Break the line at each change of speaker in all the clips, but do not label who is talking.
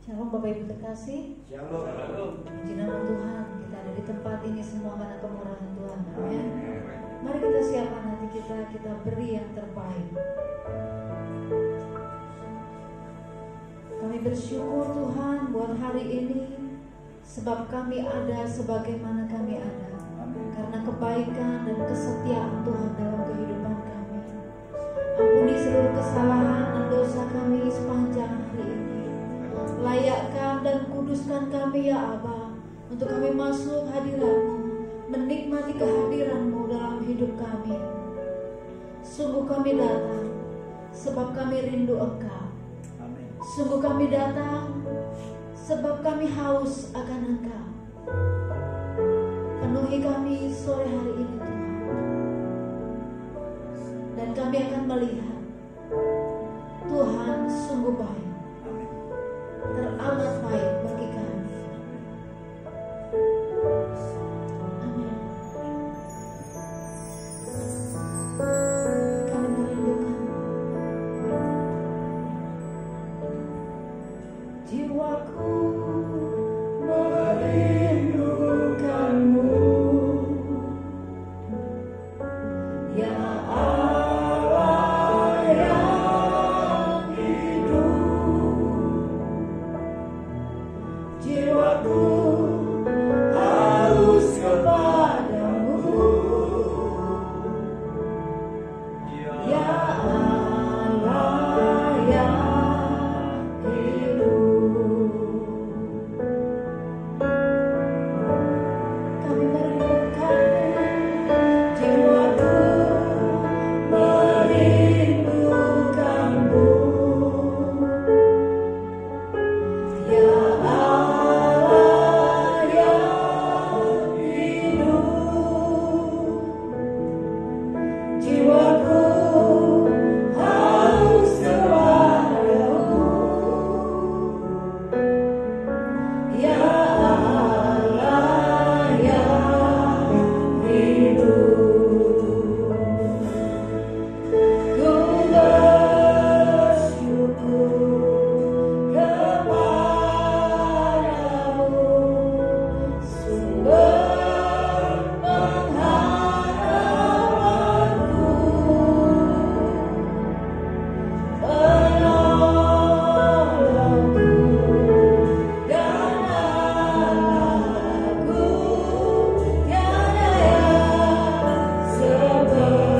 Shalom Bapak Ibu terkasih.
Shalom.
Puji nama Tuhan, kita ada di tempat ini semua karena kemurahan Tuhan. Amin. Mari kita siapkan hati kita beri yang terbaik. Kami bersyukur Tuhan buat hari ini, sebab kami ada sebagaimana kami ada, karena kebaikan dan kesetiaan Tuhan dalam kehidupan kami. Ampuni seluruh kesalahan dan dosa kami sepanjang hari ini. Layakkan dan kuduskan kami ya Aba, untuk kami masuk hadirat-Mu, menikmati kehadiran-Mu dalam hidup kami. Sungguh kami datang, sebab kami rindu Engkau. Sungguh kami datang, sebab kami haus akan Engkau. Penuhi kami sore hari ini Tuhan, dan kami akan melihat Tuhan sungguh baik, teramat baik bagi kami. Amin. Kami merindukan jiwaku, merindukanmu ya Allah yang hidup. Jiwaku haus kepadamu ya Allah yang hidup. Kami merindukanmu, jiwaku merindukanmu ya Allah yang hidup. Jiwaku haus kepadamu ya Allah yang hidup. Ku bersyukur kepadamu, sumber pengharapanku, penolongku dan aku, tiada yang sepertimu.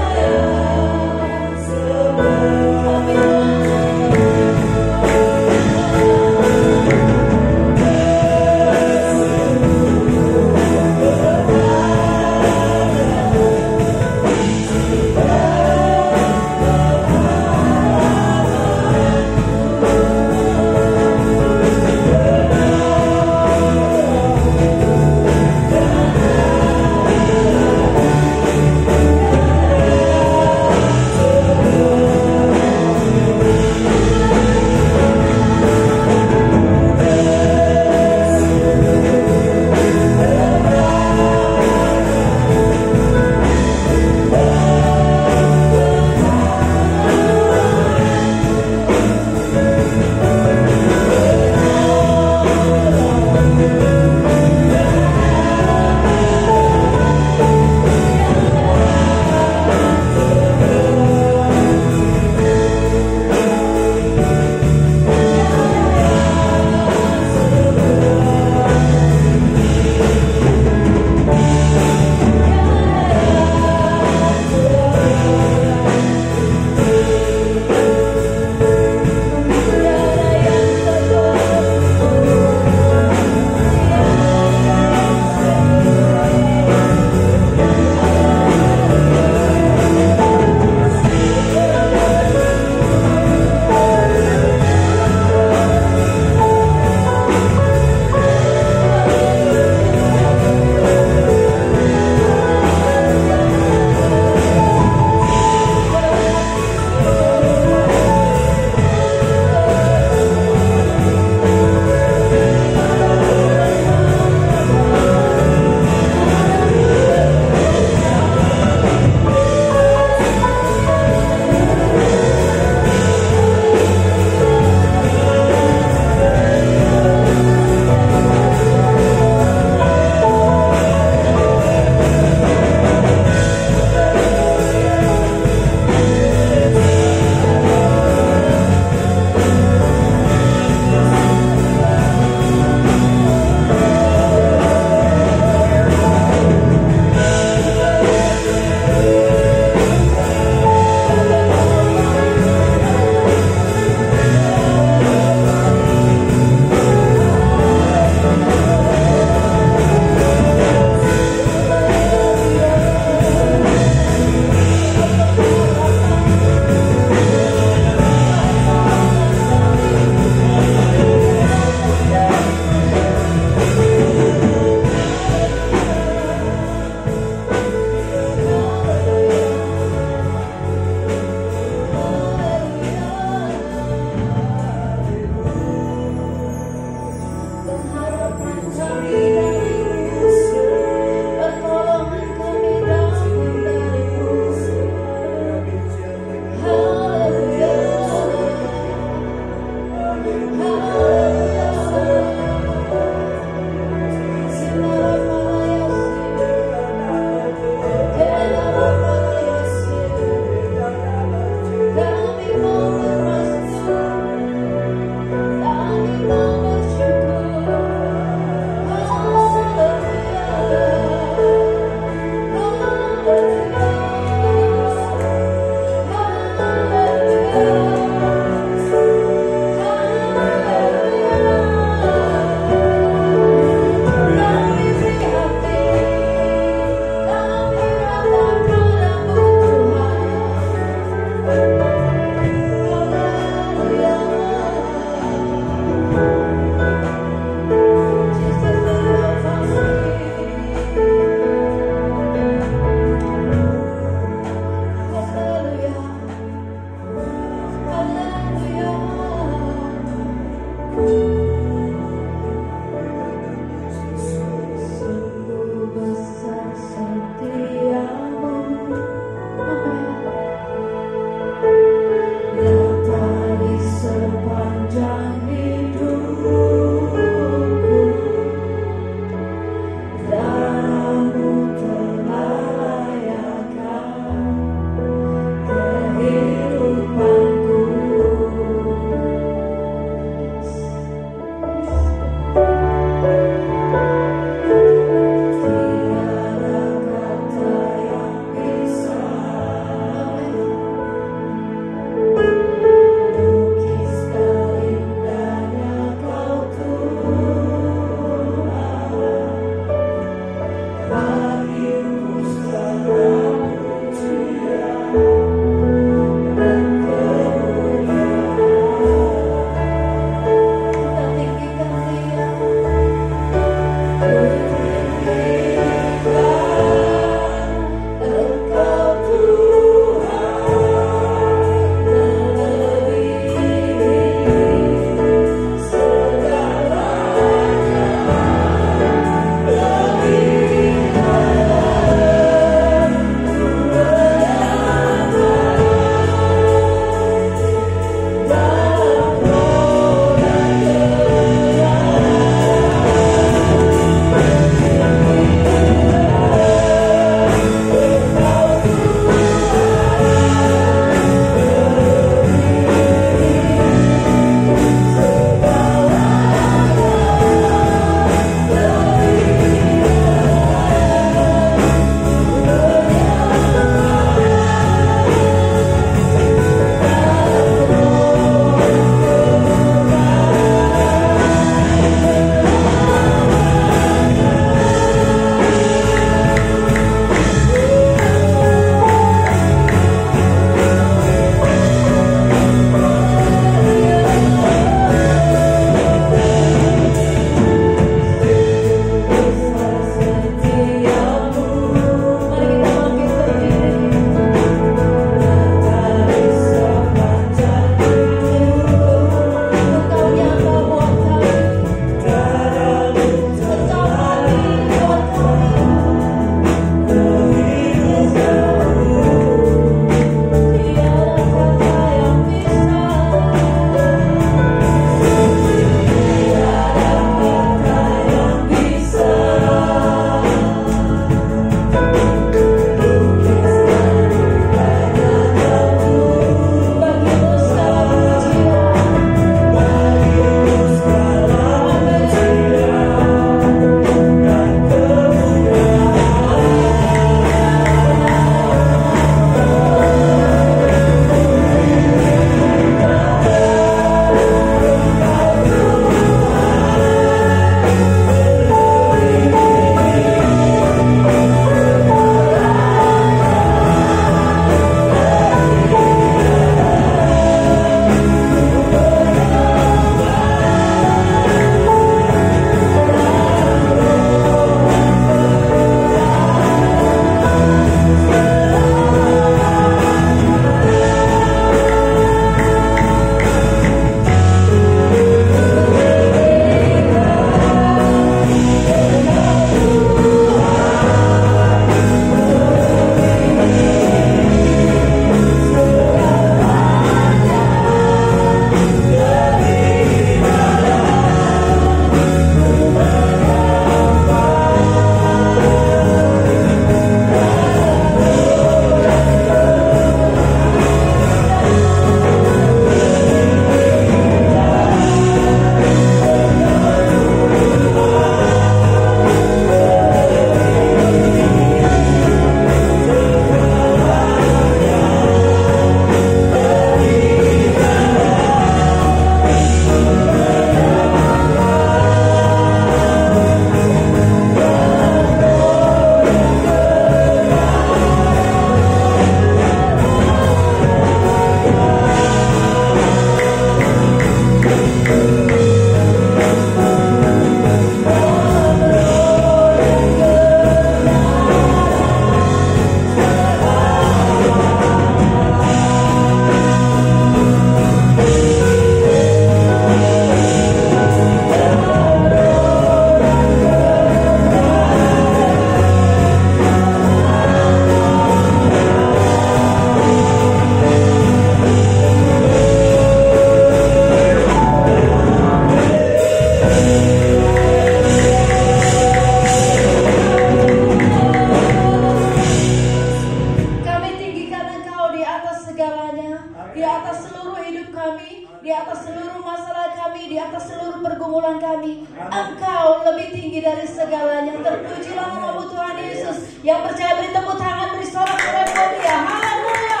di atas seluruh masalah kami, di atas seluruh pergumulan kami. Engkau lebih tinggi dari segalanya. Terpujilah nama Tuhan Yesus. Yang percaya beri tepuk tangan, beri sorak-sorai buat Dia. Haleluya.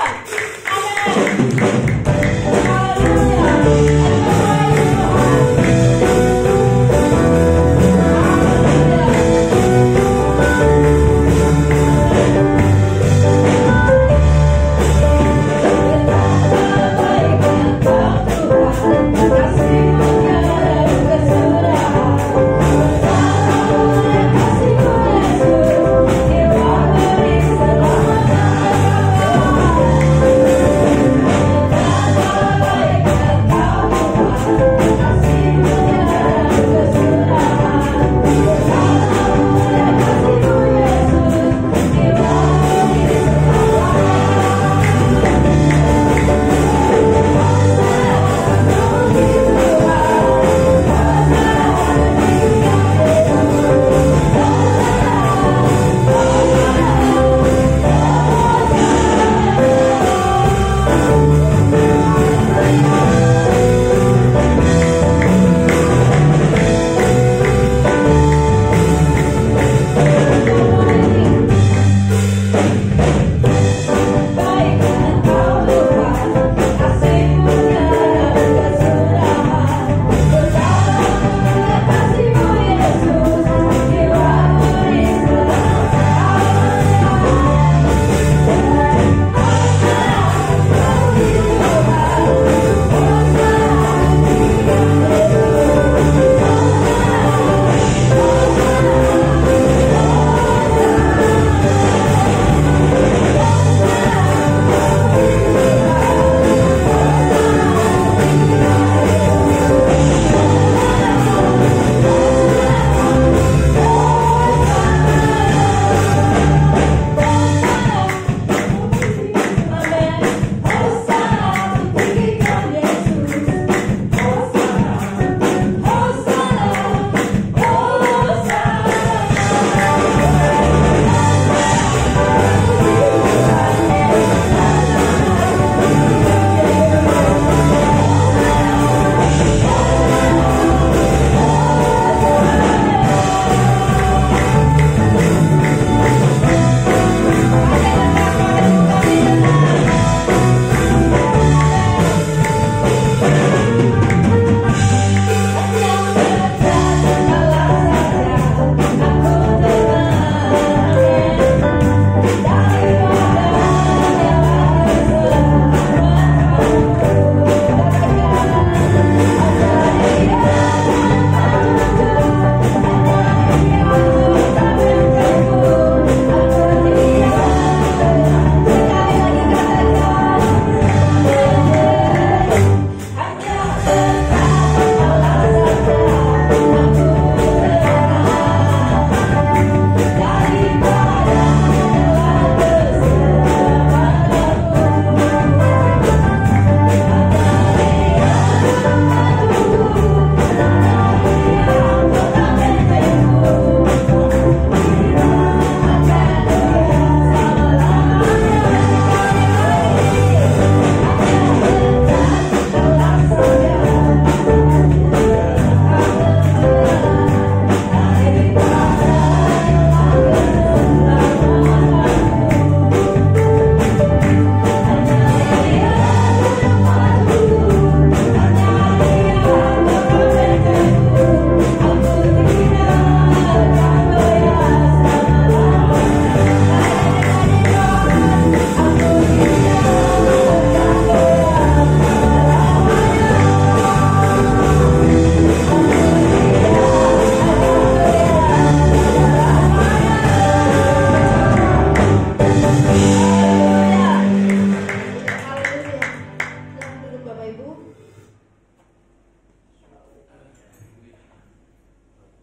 Amin.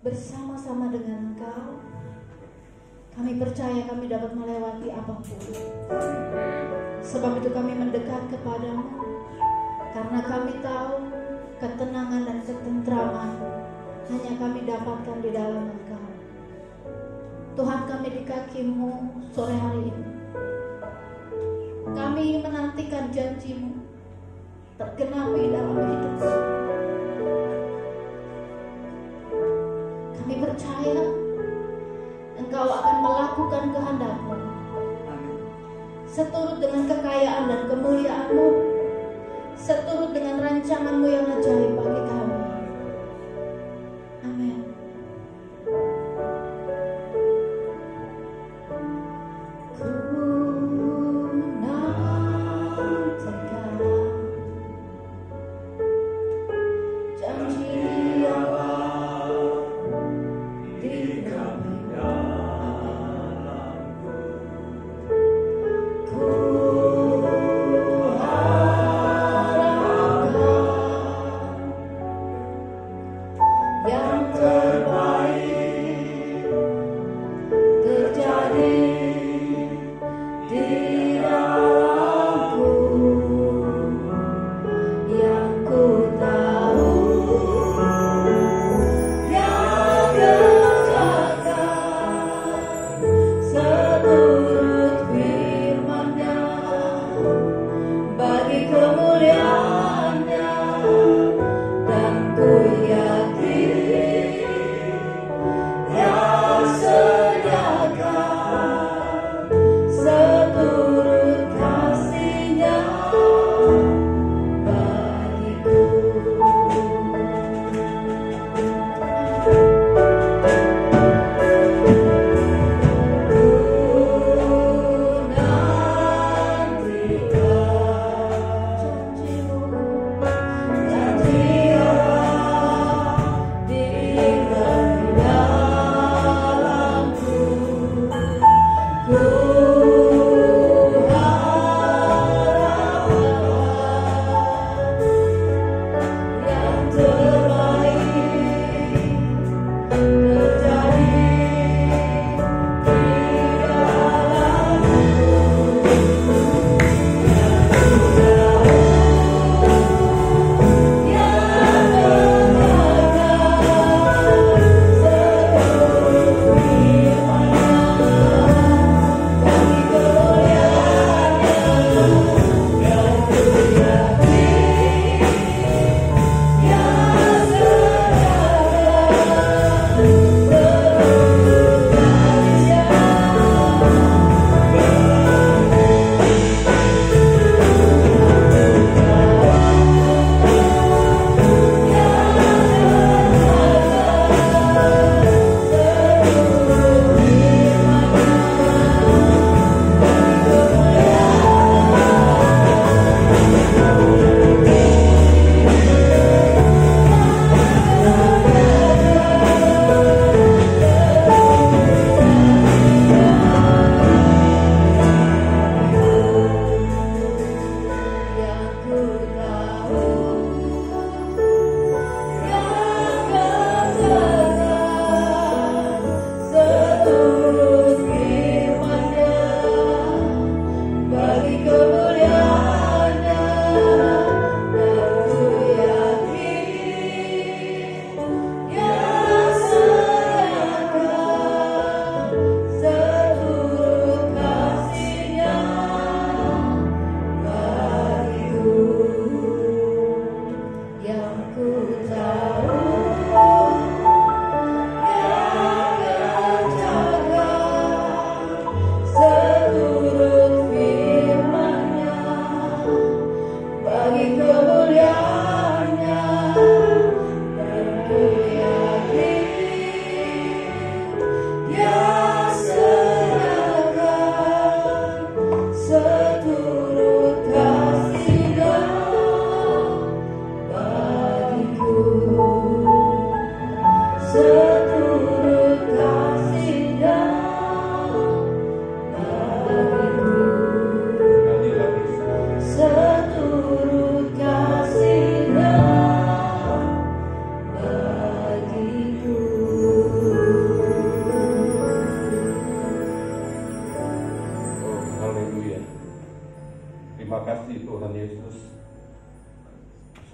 bersama-sama dengan Engkau. Kami percaya kami dapat melewati apapun. Sebab itu kami mendekat kepadamu, karena kami tahu ketenangan dan ketentraman hanya kami dapatkan di dalam Engkau. Tuhan, kami di kaki-Mu sore hari ini. Kami menantikan janji-Mu. tergenapi dalam hidup kami. Kami percaya Engkau akan melakukan kehendak-Mu seturut dengan kekayaan dan kemuliaan-Mu, seturut dengan rancangan-Mu yang ajaib bagi kami. Amin.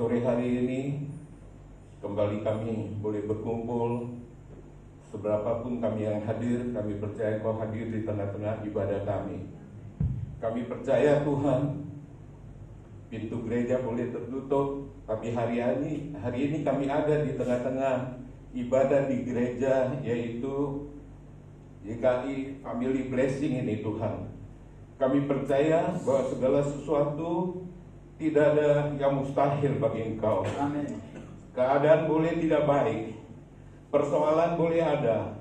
Sore hari ini kembali kami boleh berkumpul. Seberapapun kami yang hadir, kami percaya Kau hadir di tengah-tengah ibadah kami. Kami percaya Tuhan, pintu gereja boleh tertutup, tapi hari ini kami ada di tengah-tengah ibadah di gereja, yaitu YKI Family Blessing ini Tuhan. Kami percaya bahwa segala sesuatu tidak ada yang mustahil bagi Engkau.
Amin.
Keadaan boleh tidak baik, persoalan boleh ada,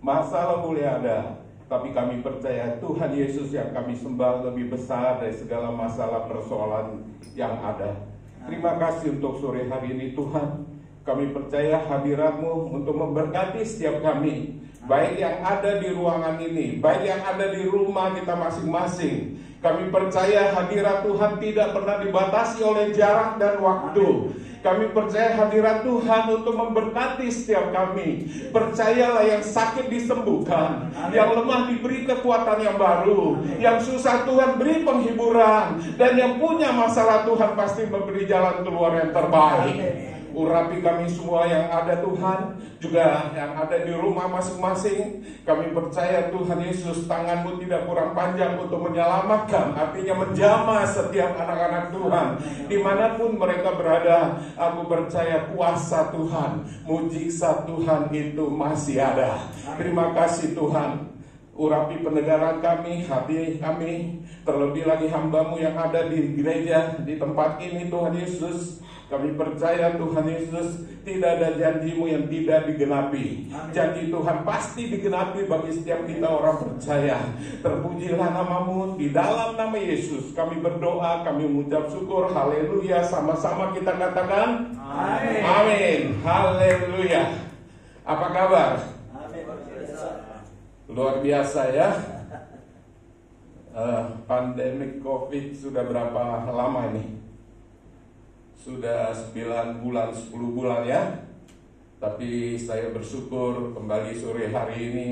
masalah boleh ada, tapi kami percaya Tuhan Yesus yang kami sembah lebih besar dari segala masalah persoalan yang ada. Terima kasih untuk sore hari ini Tuhan. Kami percaya hadirat-Mu untuk memberkati setiap kami, baik yang ada di ruangan ini, baik yang ada di rumah kita masing-masing. Kami percaya hadirat Tuhan tidak pernah dibatasi oleh jarak dan waktu. Kami percaya hadirat Tuhan untuk memberkati setiap kami. Percayalah, yang sakit disembuhkan, yang lemah diberi kekuatan yang baru, yang susah Tuhan beri penghiburan, dan yang punya masalah Tuhan pasti memberi jalan keluar yang terbaik. Urapi kami semua yang ada Tuhan, juga yang ada di rumah masing-masing. Kami percaya Tuhan Yesus, tangan-Mu tidak kurang panjang untuk menyelamatkan, artinya menjamah setiap anak-anak Tuhan dimanapun mereka berada. Aku percaya kuasa Tuhan, mujizat Tuhan itu masih ada. Terima kasih Tuhan. Urapi pendengaran kami, hati kami, terlebih lagi hamba-Mu yang ada di gereja, di tempat ini Tuhan Yesus. Kami percaya Tuhan Yesus, tidak ada janji-Mu yang tidak digenapi. Janji Tuhan pasti digenapi bagi setiap kita orang percaya. Terpujilah nama-Mu, di dalam nama Yesus kami berdoa, kami mengucap syukur. Haleluya. Sama-sama kita katakan amin. Amin. Haleluya. Apa kabar?
Amin.
Luar biasa ya. Pandemik COVID sudah berapa lama ini? Sudah 9 bulan, 10 bulan ya. Tapi saya bersyukur kembali sore hari ini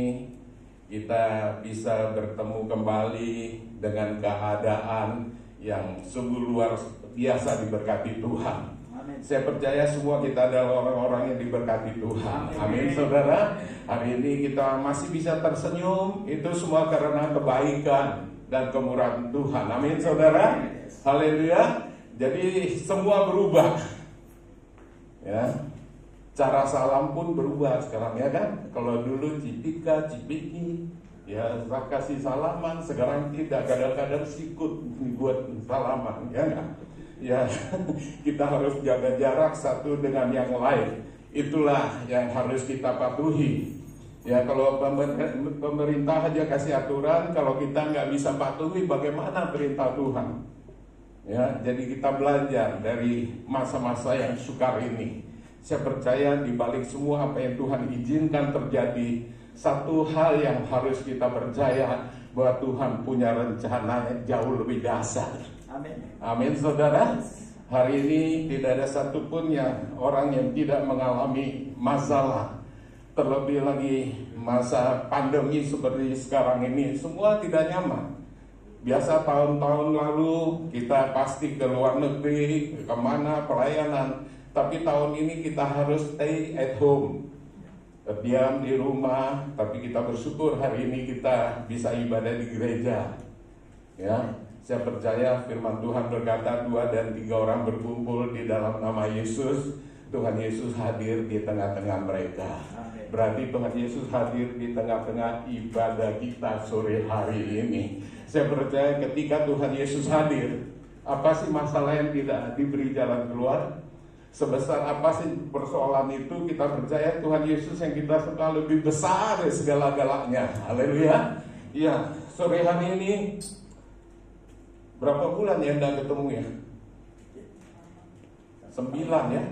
kita bisa bertemu kembali dengan keadaan yang sungguh luar biasa diberkati Tuhan.
Amin.
Saya percaya semua kita adalah orang-orang yang diberkati Tuhan. Amin saudara. Hari ini kita masih bisa tersenyum, itu semua karena kebaikan dan kemurahan Tuhan. Amin saudara. Haleluya. Jadi semua berubah, ya. Cara salam pun berubah sekarang ya kan. Kalau dulu cipika, cipiki, ya kasih salaman. Sekarang tidak, kadang-kadang sikut buat salaman, ya kan? Ya kita harus jaga jarak satu dengan yang lain. Itulah yang harus kita patuhi. Ya kalau pemerintah aja kasih aturan, kalau kita nggak bisa patuhi, bagaimana perintah Tuhan? Ya, jadi kita belajar dari masa-masa yang sukar ini. Saya percaya di balik semua apa yang Tuhan izinkan terjadi, satu hal yang harus kita percaya, bahwa Tuhan punya rencana yang jauh lebih dahsyat.
Amin.
Amin saudara. Hari ini tidak ada satupun orang yang tidak mengalami masalah. Terlebih lagi masa pandemi seperti sekarang ini, semua tidak nyaman. Biasa tahun-tahun lalu kita pasti ke luar negeri, kemana pelayanan. Tapi tahun ini kita harus stay at home, diam di rumah. Tapi kita bersyukur hari ini kita bisa ibadah di gereja. Ya, saya percaya firman Tuhan berkata 2 dan 3 orang berkumpul di dalam nama Yesus, Tuhan Yesus hadir di tengah-tengah mereka. Berarti Tuhan Yesus hadir di tengah-tengah ibadah kita sore hari ini. Saya percaya ketika Tuhan Yesus hadir, apa sih masalah yang tidak diberi jalan keluar? Sebesar apa sih persoalan itu, kita percaya Tuhan Yesus yang kita sembah lebih besar dari segala-galanya. Haleluya. Ya, sore hari ini berapa bulan ya Anda ketemu ya? 9 ya.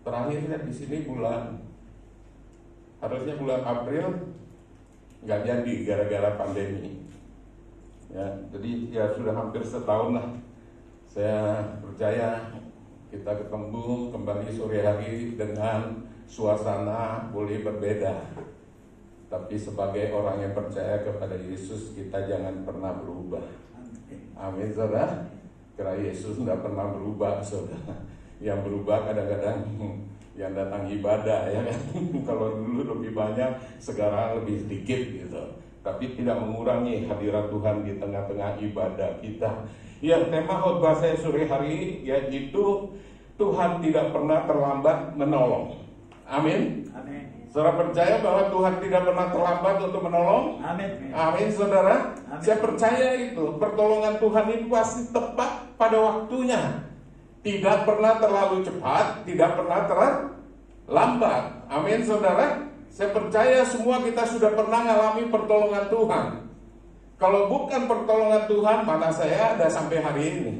Terakhirnya di sini harusnya bulan April, nggak jadi gara-gara pandemi. Ya, jadi ya sudah hampir setahun lah. Saya percaya kita ketemu kembali sore hari dengan suasana boleh berbeda. Tapi sebagai orang yang percaya kepada Yesus, kita jangan pernah berubah. Amin saudara. Karena Yesus tidak pernah berubah saudara. Yang berubah kadang-kadang yang datang ibadah ya kan. Kalau dulu lebih banyak, sekarang lebih sedikit gitu. tapi tidak mengurangi hadirat Tuhan di tengah-tengah ibadah kita. Yang tema khotbah saya sore hari yaitu Tuhan tidak pernah terlambat menolong. Amin.
Amin.
Saudara percaya bahwa Tuhan tidak pernah terlambat untuk menolong?
Amin.
Amin, saudara.
Amin.
Saya percaya itu. Pertolongan Tuhan itu pasti tepat pada waktunya. Tidak pernah terlalu cepat, tidak pernah terlambat. Amin, saudara. Saya percaya semua kita sudah pernah mengalami pertolongan Tuhan. Kalau bukan pertolongan Tuhan, mana saya ada sampai hari ini.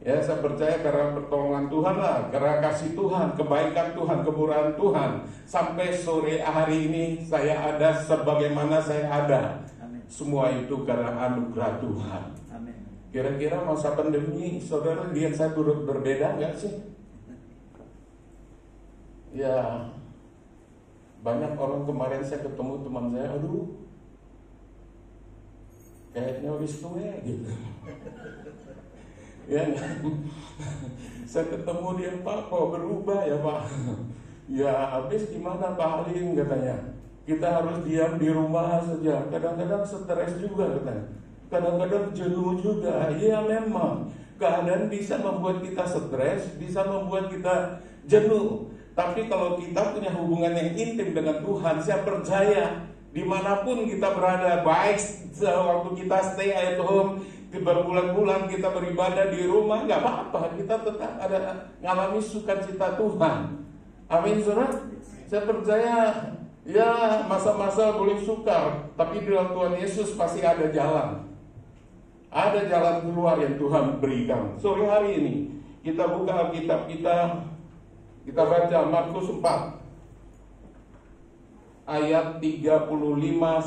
Ya, saya percaya karena pertolongan Tuhan lah, karena kasih Tuhan, kebaikan Tuhan, kemurahan Tuhan. Sampai sore hari ini saya ada sebagaimana saya ada.
Amin.
Semua itu karena anugerah Tuhan.
Amin.
Kira-kira masa pandemi, saudara lihat saya turut berbeda nggak sih? Ya, banyak orang kemarin saya ketemu teman saya, aduh, kayaknya wis tua gitu. Ya, saya ketemu dia, Pak, kok berubah ya Pak? Ya, habis gimana Pak Halim katanya? Kita harus diam di rumah saja. Kadang-kadang stres juga katanya. Kadang-kadang jenuh juga. Iya memang, keadaan bisa membuat kita stres, bisa membuat kita jenuh. Tapi kalau kita punya hubungan yang intim dengan Tuhan, saya percaya dimanapun kita berada, baik waktu kita stay at home, berbulan-bulan kita beribadah di rumah, nggak apa-apa, kita tetap ada ngalami sukacita Tuhan. Amin, saudara. Saya percaya ya masa-masa boleh sukar, tapi di dalam Tuhan Yesus pasti ada jalan. Ada jalan keluar yang Tuhan berikan. Sore hari ini kita buka Alkitab kita baca Markus 4 ayat 35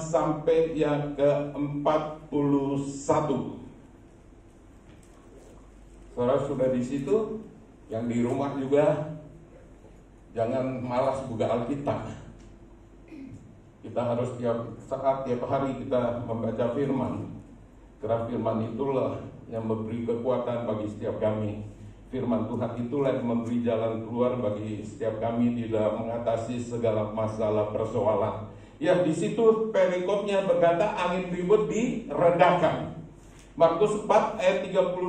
sampai yang ke-41. Saudara sudah di situ, yang di rumah juga jangan malas buka Alkitab. Kita harus tiap saat, tiap hari kita membaca firman. Karena firman itulah yang memberi kekuatan bagi setiap kami. Firman Tuhan itulah yang memberi jalan keluar bagi setiap kami di dalam mengatasi segala masalah persoalan. Ya, di situ perikopnya berkata angin ribut diredakan. Markus 4 ayat 35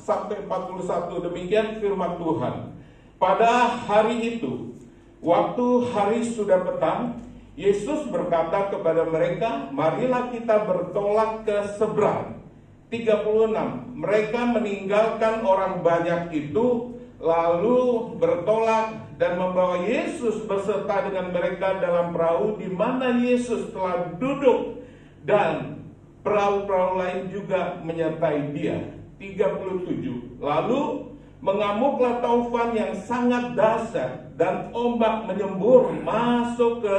sampai 41, demikian firman Tuhan. Pada hari itu, waktu hari sudah petang, Yesus berkata kepada mereka, marilah kita bertolak ke seberang. 36, mereka meninggalkan orang banyak itu, lalu bertolak dan membawa Yesus beserta dengan mereka dalam perahu di mana Yesus telah duduk, dan perahu-perahu lain juga menyertai dia. 37, lalu mengamuklah taufan yang sangat dahsyat dan ombak menyembur masuk ke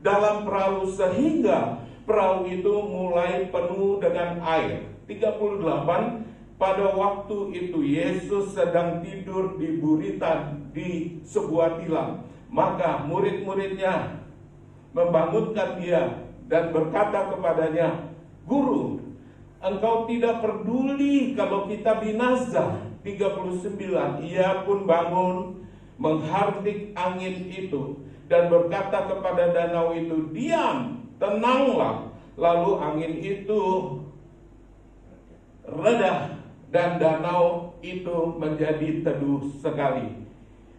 dalam perahu sehingga perahu itu mulai penuh dengan air. 38, pada waktu itu Yesus sedang tidur di buritan di sebuah tilam. Maka murid-muridnya membangunkan dia dan berkata kepadanya, Guru, engkau tidak peduli kalau kita binasa. 39, ia pun bangun menghardik angin itu dan berkata kepada danau itu, diam, tenanglah. Lalu angin itu reda dan danau itu menjadi teduh sekali.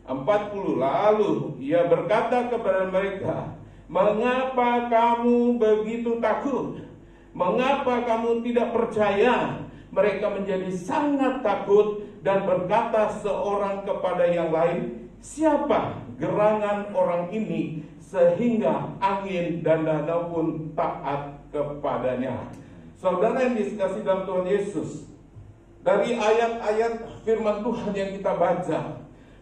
40, lalu ia berkata kepada mereka, mengapa kamu begitu takut? Mengapa kamu tidak percaya? Mereka menjadi sangat takut dan berkata seorang kepada yang lain, siapa gerangan orang ini sehingga angin dan danau pun taat kepadanya? Saudara yang dikasihi dalam Tuhan Yesus, dari ayat-ayat firman Tuhan yang kita baca,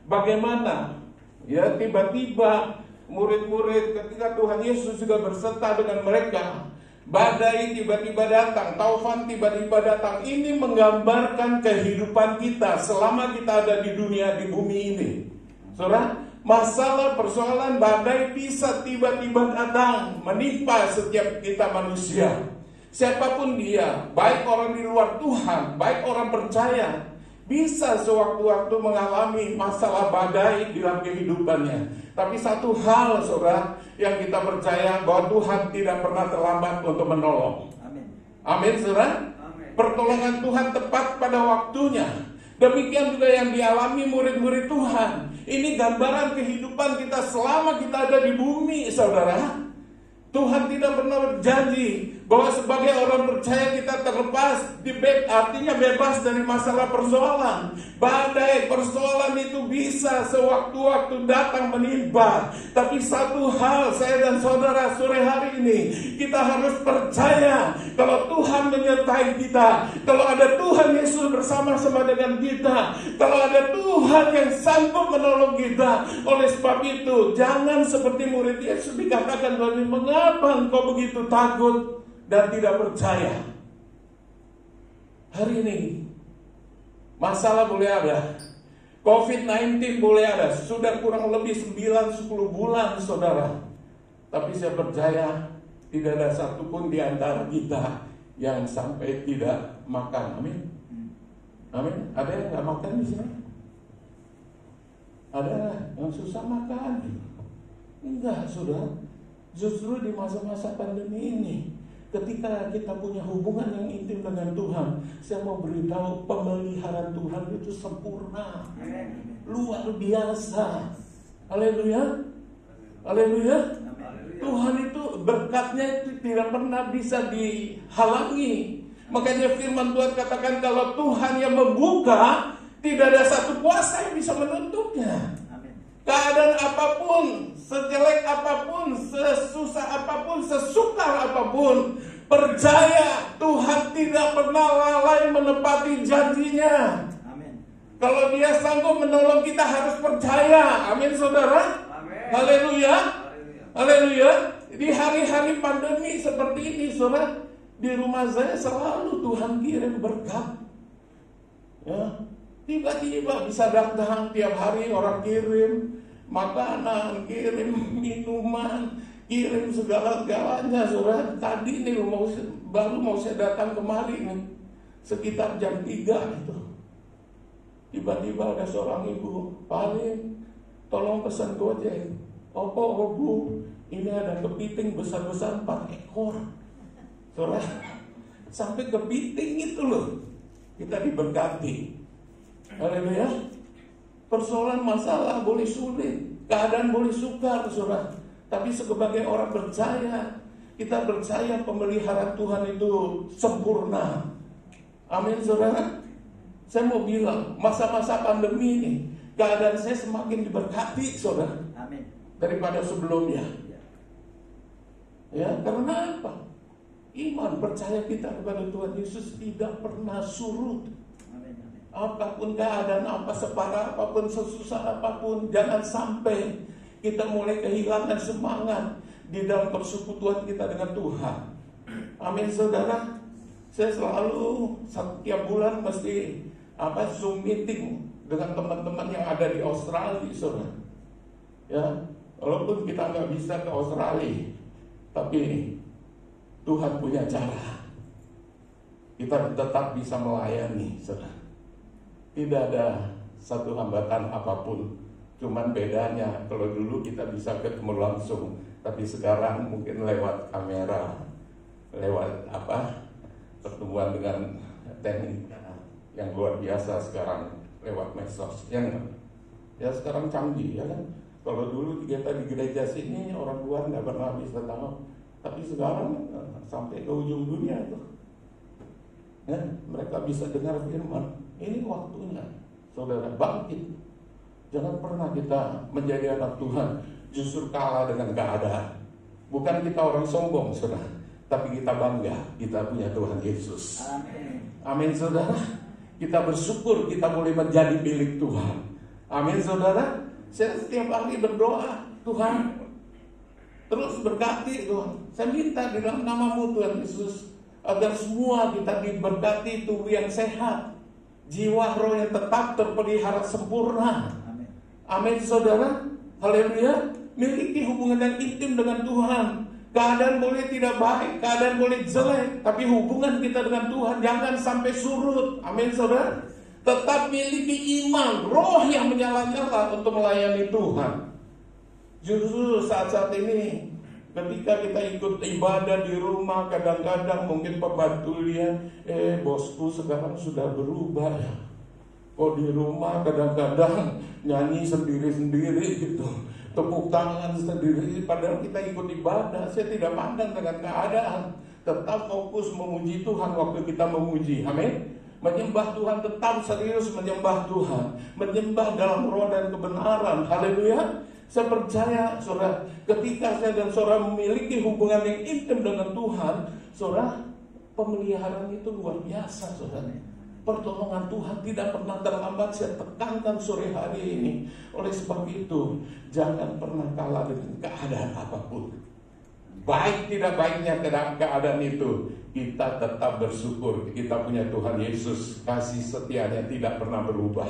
bagaimana ya tiba-tiba murid-murid ketika Tuhan Yesus juga berserta dengan mereka, badai tiba-tiba datang, taufan tiba-tiba datang. Ini menggambarkan kehidupan kita selama kita ada di dunia, di bumi ini. Saudara, masalah, persoalan, badai bisa tiba-tiba datang menimpa setiap kita manusia. Siapapun dia, baik orang di luar Tuhan, baik orang percaya, bisa sewaktu-waktu mengalami masalah badai dalam kehidupannya. Tapi satu hal, saudara, yang kita percaya bahwa Tuhan tidak pernah terlambat untuk menolong. Amin, saudara. Pertolongan Tuhan tepat pada waktunya. Demikian juga yang dialami murid-murid Tuhan. Ini gambaran kehidupan kita selama kita ada di bumi, saudara. Tuhan tidak pernah berjanji bahwa sebagai orang percaya kita terlepas, artinya bebas dari masalah persoalan. Badai persoalan itu bisa sewaktu-waktu datang menimpa. Tapi satu hal, saya dan saudara, sore hari ini kita harus percaya kalau Tuhan menyertai kita, kalau ada Tuhan Yesus bersama-sama dengan kita, kalau ada Tuhan yang sanggup menolong kita. Oleh sebab itu, jangan seperti murid Yesus dikatakan, mengapa engkau begitu takut dan tidak percaya? Hari ini masalah boleh ada, COVID-19 boleh ada, sudah kurang lebih 9-10 bulan, saudara. Tapi saya percaya tidak ada satupun di antara kita yang sampai tidak makan. Amin. Amin. Ada yang nggak makan di sini? Ada yang susah makan? Enggak, saudara. Justru di masa-masa pandemi ini, ketika kita punya hubungan yang intim dengan Tuhan, saya mau beritahu pemeliharaan Tuhan itu sempurna, luar biasa. Haleluya, haleluya. Tuhan itu berkatnya itu tidak pernah bisa dihalangi. Makanya firman Tuhan katakan kalau Tuhan yang membuka, tidak ada satu kuasa yang bisa menutupnya. Keadaan apapun, sejelek apapun, sesusah apapun, sesukar apapun, percaya Tuhan tidak pernah lalai menepati janjinya. Amin. Kalau Dia sanggup menolong kita harus percaya. Amin, saudara. Haleluya. Haleluya. Di hari-hari pandemi seperti ini, saudara, di rumah saya selalu Tuhan kirim berkat. Ya. Tiba-tiba bisa datang tiap hari orang kirim makanan, kirim minuman, kirim segala-galanya, saudara. Tadi nih baru mau saya datang kemari nih, sekitar jam 3 itu. Tiba-tiba ada seorang ibu, "Pak, tolong pesan Gojek." "Oh Bu, ini ada kepiting besar-besar 4 ekor." Saudara, sampai kepiting itu loh kita diberkati. Haleluya. Persoalan masalah boleh sulit, keadaan boleh sukar, saudara. Tapi sebagai orang percaya, kita percaya pemeliharaan Tuhan itu sempurna. Amin, saudara. Saya mau bilang, masa-masa pandemi ini, keadaan saya semakin diberkati, saudara. Amin. Daripada sebelumnya. Ya, karena apa? Iman, percaya kita kepada Tuhan Yesus tidak pernah surut. Apapun keadaan, apa separah apapun, sesusah apapun, jangan sampai kita mulai kehilangan semangat di dalam persekutuan kita dengan Tuhan. Amin, saudara. Saya selalu setiap bulan mesti Zoom meeting dengan teman-teman yang ada di Australia, saudara. Ya, walaupun kita nggak bisa ke Australia, tapi Tuhan punya cara. Kita tetap bisa melayani, saudara. Tidak ada satu hambatan apapun. Cuman bedanya kalau dulu kita bisa ketemu langsung, tapi sekarang mungkin lewat kamera, lewat pertemuan dengan teknik yang luar biasa sekarang, lewat medsos. Ya sekarang canggih, ya kan. Kalau dulu kita di gereja sini orang luar nggak pernah bisa tahu, tapi sekarang sampai ke ujung dunia itu, ya, mereka bisa dengar firman. Ini waktunya, saudara, bangkit. Jangan pernah kita menjadi anak Tuhan justru kalah dengan keadaan. Bukan kita orang sombong, saudara, tapi kita bangga kita punya Tuhan Yesus. Amin. Amin, saudara. Kita bersyukur kita boleh menjadi milik Tuhan. Amin, saudara. Saya setiap hari berdoa, Tuhan, terus berkati Tuhan. Saya minta di dalam nama-Mu Tuhan Yesus, agar semua kita diberkati tubuh yang sehat, jiwa roh yang tetap terpelihara sempurna. Amin. Amin, saudara. Haleluya. Miliki hubungan yang intim dengan Tuhan. Keadaan boleh tidak baik, keadaan boleh jelek, tapi hubungan kita dengan Tuhan jangan sampai surut. Amin, saudara. Tetap miliki iman, roh yang menyala-nyala untuk melayani Tuhan. Justru saat-saat ini, ketika kita ikut ibadah di rumah, kadang-kadang mungkin pembantu lihat, bosku sekarang sudah berubah ya. Kok di rumah kadang-kadang nyanyi sendiri-sendiri gitu, tepuk tangan sendiri, padahal kita ikut ibadah. Saya tidak pandang dengan keadaan, tetap fokus memuji Tuhan waktu kita memuji. Amin. Menyembah Tuhan, tetap serius menyembah Tuhan, menyembah dalam roh dan kebenaran. Haleluya. Saya percaya saudara, ketika saya dan saudara memiliki hubungan yang intim dengan Tuhan, saudara, pemeliharaan itu luar biasa saudara. Pertolongan Tuhan tidak pernah terlambat. Saya tekankan sore hari ini. Oleh sebab itu, jangan pernah kalah dengan keadaan apapun. Baik tidak baiknya keadaan itu, kita tetap bersyukur. Kita punya Tuhan Yesus, kasih setianya tidak pernah berubah.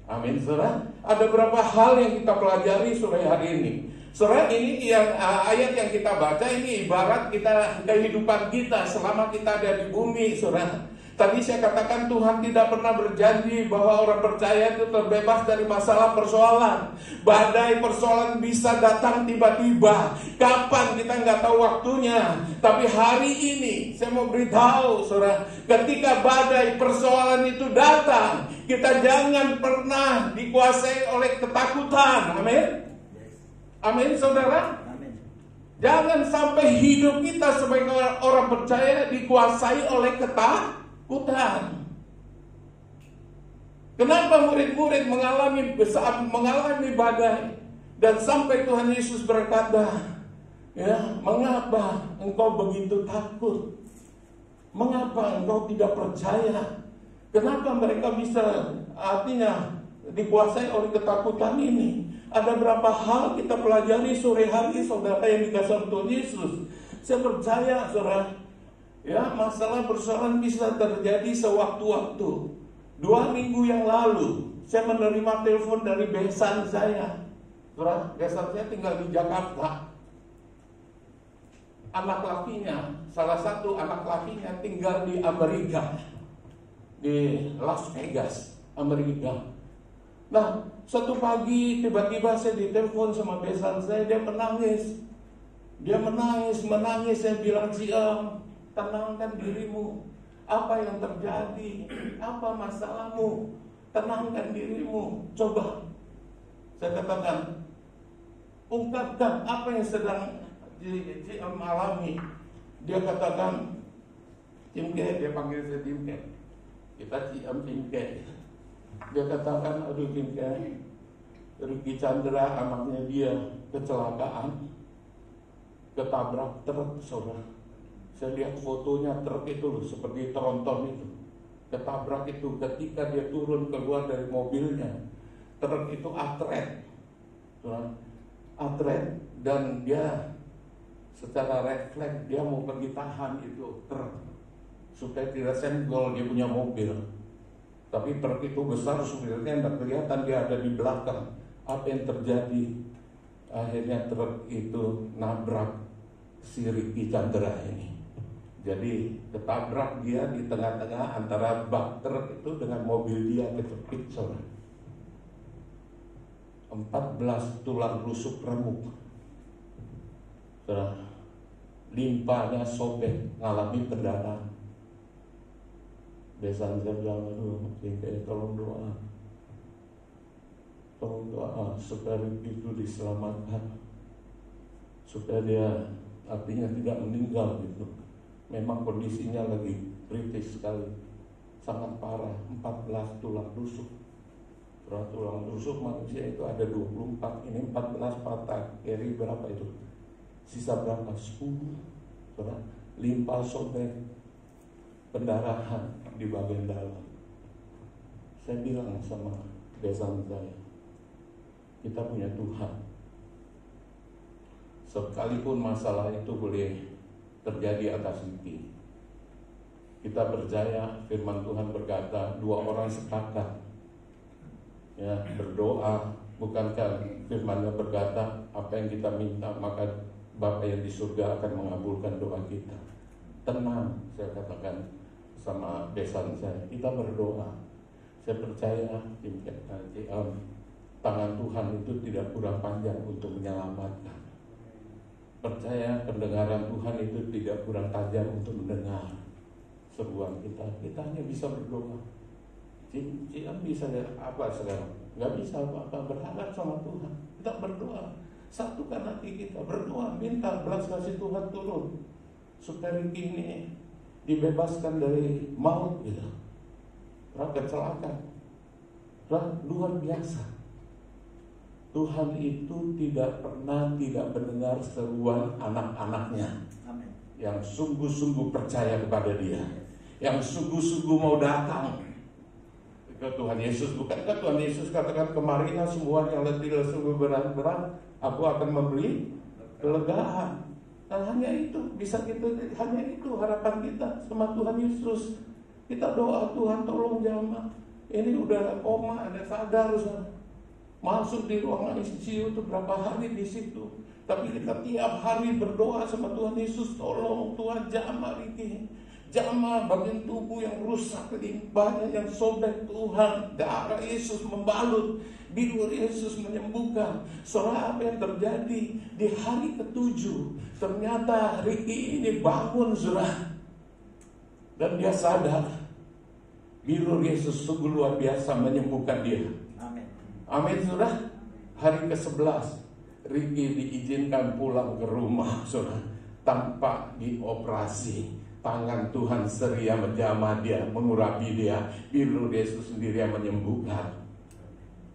Amin, saudara. Ada beberapa hal yang kita pelajari sore hari ini. Saudara, ini yang ayat yang kita baca ini ibarat kita kehidupan kita selama kita ada di bumi, saudara. Tadi saya katakan Tuhan tidak pernah berjanji bahwa orang percaya itu terbebas dari masalah persoalan. Badai persoalan bisa datang tiba-tiba. Kapan kita nggak tahu waktunya. Tapi hari ini saya mau beritahu saudara, ketika badai persoalan itu datang, kita jangan pernah dikuasai oleh ketakutan. Amin. Amin saudara. Jangan sampai hidup kita sebagai orang percaya dikuasai oleh ketakutan. Kenapa murid-murid mengalami badai dan sampai Tuhan Yesus berkata, ya, mengapa engkau begitu takut? Mengapa engkau tidak percaya? Kenapa mereka bisa artinya dikuasai oleh ketakutan ini? Ada berapa hal kita pelajari sore hari saudara yang dikasih Tuhan Yesus. Saya percaya saudara, ya, masalah persoalan bisa terjadi sewaktu-waktu. 2 minggu yang lalu saya menerima telepon dari besan saya. Besan saya tinggal di Jakarta. Anak lakinya, salah satu anak lakinya tinggal di Amerika, di Las Vegas, Amerika. Nah, suatu pagi tiba-tiba saya ditelepon sama besan saya, dia menangis. Dia menangis. Saya bilang, "Siam, tenangkan dirimu. Apa yang terjadi? Apa masalahmu? Tenangkan dirimu. Coba." Saya katakan, ungkapkan apa yang sedang alami. Dia katakan, "Timke," dia panggil saya Timke. Kita Timke. Dia katakan, "Aduh Timke, Ricky Chandra anaknya dia kecelakaan, ketabrak truk saudara." Saya lihat fotonya, truk itu loh, seperti tronton itu. Ketabrak itu ketika dia turun keluar dari mobilnya. Truk itu atret. Dan dia secara refleks dia mau pergi tahan itu truk supaya tidak senggol dia punya mobil. Tapi truk itu besar, supirnya tidak kelihatan, dia ada di belakang. Apa yang terjadi? Akhirnya truk itu nabrak si Ricky Chandra ini. Jadi ketabrak dia di tengah-tengah antara bak truk itu dengan mobil dia, kejepit saudara. 14 tulang rusuk remuk. Saudara, limpahnya sobek, ngalami perdarahan. Besan saya bilang, "Aduh, tolong doa. Tolong doa supaya itu diselamatkan. Supaya dia artinya tidak meninggal gitu." Memang kondisinya lagi kritis sekali, sangat parah. 14 tulang rusuk. Tulang rusuk manusia itu ada 24, ini 14 patah. Kiri berapa itu? Sisa berapa? 10. Limpa sobek, pendarahan di bagian dalam. Saya bilang sama besan saya, kita punya Tuhan. Sekalipun masalah itu boleh terjadi atas kita, kita percaya firman Tuhan berkata, 2 orang sepakat ya berdoa, bukankah firman-Nya berkata, apa yang kita minta maka Bapa yang di surga akan mengabulkan doa kita. Tenang, saya katakan sama besan saya, kita berdoa. Saya percaya tangan Tuhan itu tidak kurang panjang untuk menyelamatkan. Percaya pendengaran Tuhan itu tidak kurang tajam untuk mendengar seruan kita. Kita hanya bisa berdoa. Jangan bisa apa sekarang? Nggak bisa apa-apa, berharap sama Tuhan. Kita berdoa, satukan hati kita, berdoa, minta belas kasih Tuhan turun supaya Ricky ini dibebaskan dari maut gitu. Kecelakaan. Luar biasa. Tuhan itu tidak pernah tidak mendengar seruan anak-anaknya.
Amin.
Yang sungguh-sungguh percaya kepada Dia, yang sungguh-sungguh mau datang ke Tuhan Yesus. Bukankah Tuhan Yesus katakan, kemarilah semua yang letih dan sungguh berat-berat, aku akan memberi kelegaan. Dan hanya itu bisa kita, hanya itu harapan kita sama Tuhan Yesus. Kita doa, Tuhan tolong jamah. Ini udah koma, ada sadar, masuk di ruangan ICU itu berapa hari di situ. Tapi kita tiap hari berdoa sama Tuhan Yesus, tolong Tuhan jamah ini, jamah bagian tubuh yang rusak, limbahnya yang sobek, Tuhan darah Yesus membalut, biru Yesus menyembuhkan. Soalnya apa yang terjadi di hari ke-7, ternyata Ricky ini bangun surah, dan dia sadar biru Yesus sungguh luar biasa menyembuhkan dia. Amin surah. Hari ke-11 Ricky diizinkan pulang ke rumah surah, tanpa dioperasi. Tangan Tuhan seria menjamah dia, mengurapi dia, biru Yesus sendiri yang menyembuhkan.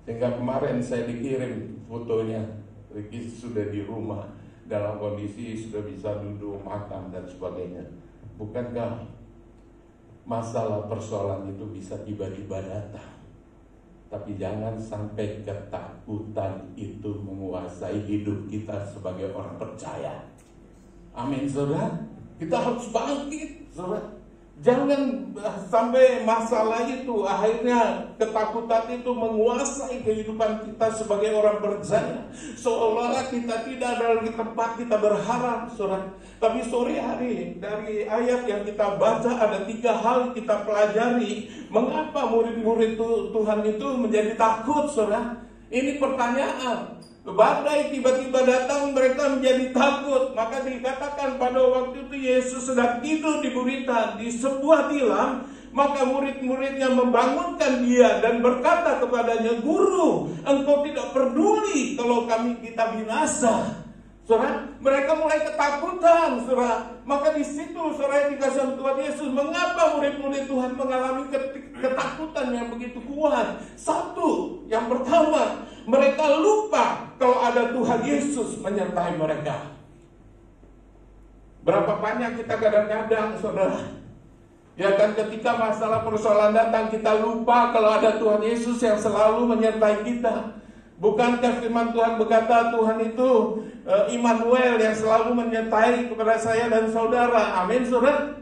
Sehingga kemarin saya dikirim fotonya, Ricky sudah di rumah, dalam kondisi sudah bisa duduk, makan dan sebagainya. Bukankah masalah persoalan itu bisa tiba-tiba datang? Tapi jangan sampai ketakutan itu menguasai hidup kita sebagai orang percaya. Amin saudara. Kita harus bangkit saudara. Jangan sampai masalah itu akhirnya ketakutan itu menguasai kehidupan kita sebagai orang percaya. Seolah-olah kita tidak ada di tempat kita berharap saudara. Tapi sore hari dari ayat yang kita baca ada 3 hal kita pelajari. Mengapa murid-murid Tuhan itu menjadi takut saudara? Ini pertanyaan. Badai tiba-tiba datang, mereka menjadi takut. Maka dikatakan pada waktu itu Yesus sedang tidur di buritan di sebuah tilam. Maka murid-muridnya membangunkan dia dan berkata kepadanya, Guru, engkau tidak peduli kalau kita binasa. Saudara, mereka mulai ketakutan, saudara. Maka di situ saudara dikasih Tuhan Yesus, mengapa murid-murid Tuhan mengalami ketakutan yang begitu kuat? Satu, yang pertama, mereka lupa kalau ada Tuhan Yesus menyertai mereka. Berapa banyak kita kadang-kadang, saudara, ya kan, ketika masalah persoalan datang kita lupa kalau ada Tuhan Yesus yang selalu menyertai kita. Bukankah firman Tuhan berkata Tuhan itu Immanuel yang selalu menyertai kepada saya dan saudara. Amin saudara.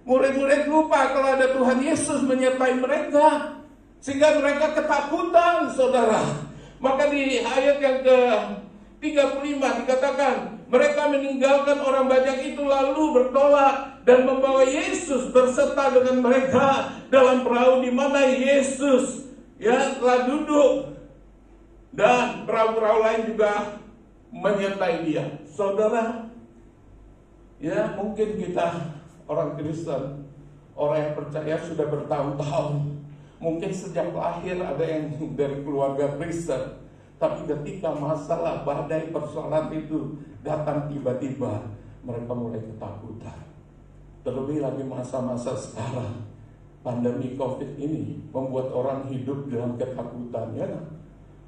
Murid-murid lupa kalau ada Tuhan Yesus menyertai mereka, sehingga mereka ketakutan saudara. Maka di ayat yang ke-35 dikatakan, mereka meninggalkan orang banyak itu lalu bertolak dan membawa Yesus berserta dengan mereka dalam perahu di mana Yesus telah duduk. Dan perahu-perahu lain juga menyertai dia. Saudara, ya mungkin kita orang Kristen, orang yang percaya sudah bertahun-tahun. Mungkin sejak lahir ada yang dari keluarga Kristen. Tapi ketika masalah badai persoalan itu datang tiba-tiba, mereka mulai ketakutan. Terlebih lagi masa-masa sekarang, pandemi COVID ini membuat orang hidup dalam ketakutan, ya.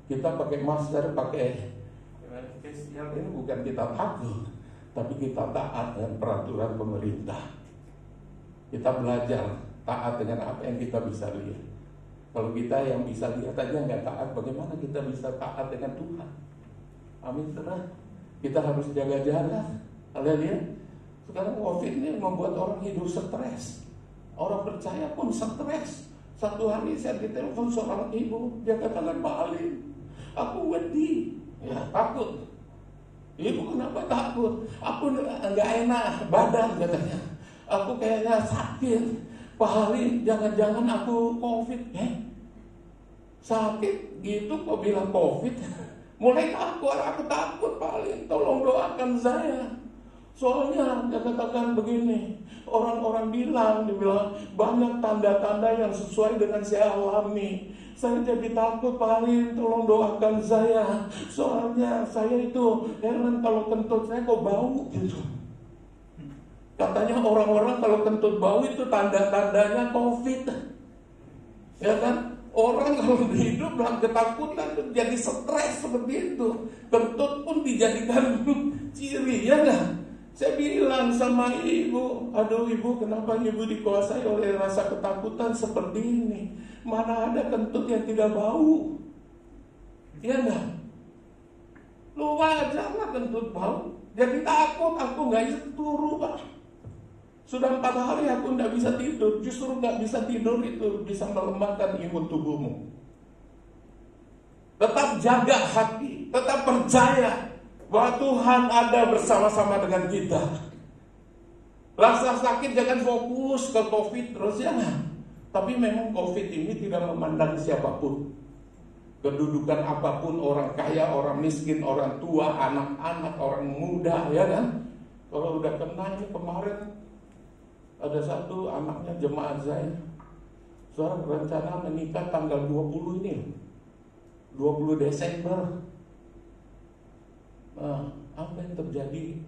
Kita pakai masker, pakai facial, ini bukan kita takut, tapi kita taat dengan peraturan pemerintah. Kita belajar taat dengan apa yang kita bisa lihat. Kalau kita yang bisa lihat aja nggak taat, bagaimana kita bisa taat dengan Tuhan? Amin saudara. Kita harus jaga jarak. Haleluya. Sekarang COVID ini membuat orang hidup stres. Orang percaya pun stres. Satu hari saya ditelepon seorang ibu, dia katakan, Pak Alim, aku wedi, takut. Ibu kenapa takut? Aku nggak enak badan katanya. Aku kayaknya sakit. Pak Halim, jangan-jangan aku COVID. sakit gitu kok bilang COVID. Mulai takut, aku takut paling. Tolong doakan saya. Soalnya dia katakan begini, orang-orang bilang, dia bilang banyak tanda-tanda yang sesuai dengan saya alami. Saya jadi takut paling, tolong doakan saya. Soalnya saya itu heran kalau kentut saya kok bau gitu. Katanya orang-orang kalau kentut bau itu tanda-tandanya COVID. Ya kan? Orang kalau hidup dalam ketakutan jadi stres seperti itu. Kentut pun dijadikan ciri, ya kan? Saya bilang sama ibu, aduh ibu, kenapa ibu dikuasai oleh rasa ketakutan seperti ini? Mana ada kentut yang tidak bau? Ya enggak? Lu wajarlah kentut bau. Jadi takut, aku gak bisa turu, Pak. Sudah 4 hari aku gak bisa tidur. Justru gak bisa tidur itu bisa melemahkan imun tubuhmu. Tetap jaga hati, tetap percaya bahwa Tuhan ada bersama-sama dengan kita. Rasa sakit jangan fokus ke COVID terus, jangan. Tapi memang COVID ini tidak memandang siapapun. Kedudukan apapun, orang kaya, orang miskin, orang tua, anak-anak, orang muda, ya kan? Kalau udah kena ini kemarin ada satu anaknya jemaat saya. Soalnya berencana menikah tanggal 20 ini. 20 Desember. Nah, apa yang terjadi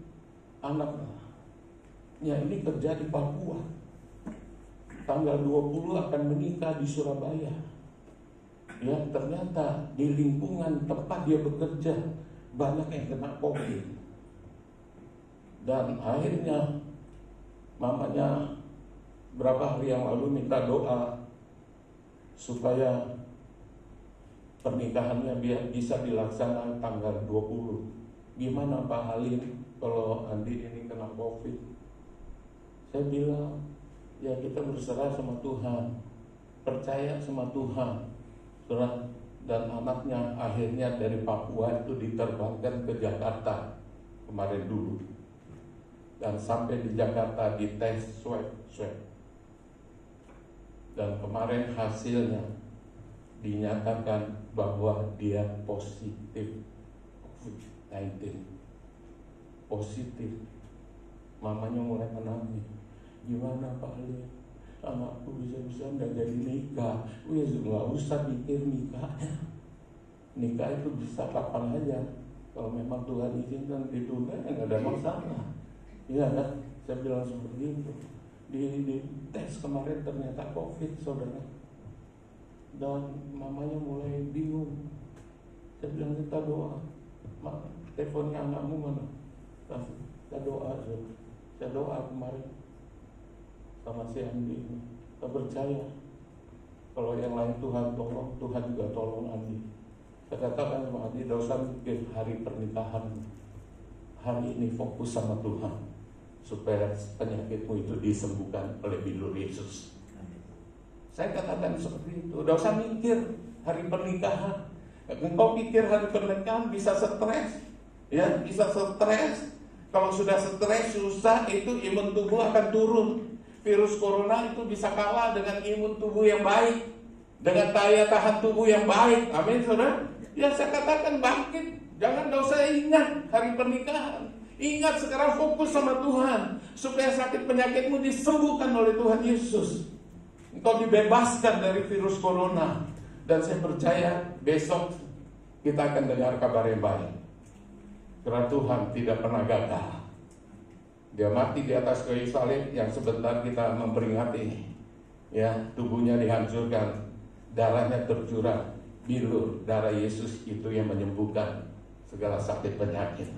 anaknya ini kerja di Papua. Tanggal 20 akan menikah di Surabaya. Ya, ternyata di lingkungan tempat dia bekerja banyak yang kena COVID. Dan akhirnya mamanya berapa hari yang lalu minta doa supaya pernikahannya biar bisa dilaksanakan tanggal 20. Gimana Pak Halim kalau Andi ini kena COVID? Saya bilang, ya kita berserah sama Tuhan, percaya sama Tuhan. Dan anaknya akhirnya dari Papua itu diterbangkan ke Jakarta kemarin dulu. Dan sampai di Jakarta dites swab. Dan kemarin hasilnya dinyatakan bahwa dia positif COVID-19. Positif. Mamanya mulai menangis. Gimana Pak Ali? Anakku bisa-bisa nggak jadi nikah. Wih, nggak usah pikir nikahnya. Nikah itu bisa kapan aja. Kalau memang Tuhan izinkan ditunda, nggak ada masalah. Iya kan? Saya bilang seperti itu. Di tes kemarin ternyata COVID, saudara. Dan mamanya mulai bingung. Saya bilang kita doa. Teleponnya anakmu mana? Kita doa. Saya doa kemarin sama si Andi. Kita percaya kalau yang lain Tuhan tolong, Tuhan juga tolong Andi. Saya katakan sama Andi, tidak usah mikir hari pernikahan. Hari ini fokus sama Tuhan supaya penyakitmu itu disembuhkan oleh bilur Yesus. Saya katakan seperti itu. Tidak usah mikir hari pernikahan. Engkau pikir hari pernikahan bisa stres, ya bisa stres. Kalau sudah stres susah, itu imun tubuh akan turun. Virus corona itu bisa kalah dengan imun tubuh yang baik, dengan daya tahan tubuh yang baik. Amin, saudara. Ya saya katakan bangkit. Jangan usah ingat hari pernikahan. Ingat sekarang fokus sama Tuhan supaya sakit penyakitmu disembuhkan oleh Tuhan Yesus. Engkau dibebaskan dari virus corona. Dan saya percaya besok kita akan dengar kabar yang baik. Karena Tuhan tidak pernah gagal. Dia mati di atas kayu salib yang sebentar kita memperingati. Ya, tubuhnya dihancurkan, darahnya tercurah, bilur darah Yesus itu yang menyembuhkan segala sakit penyakit.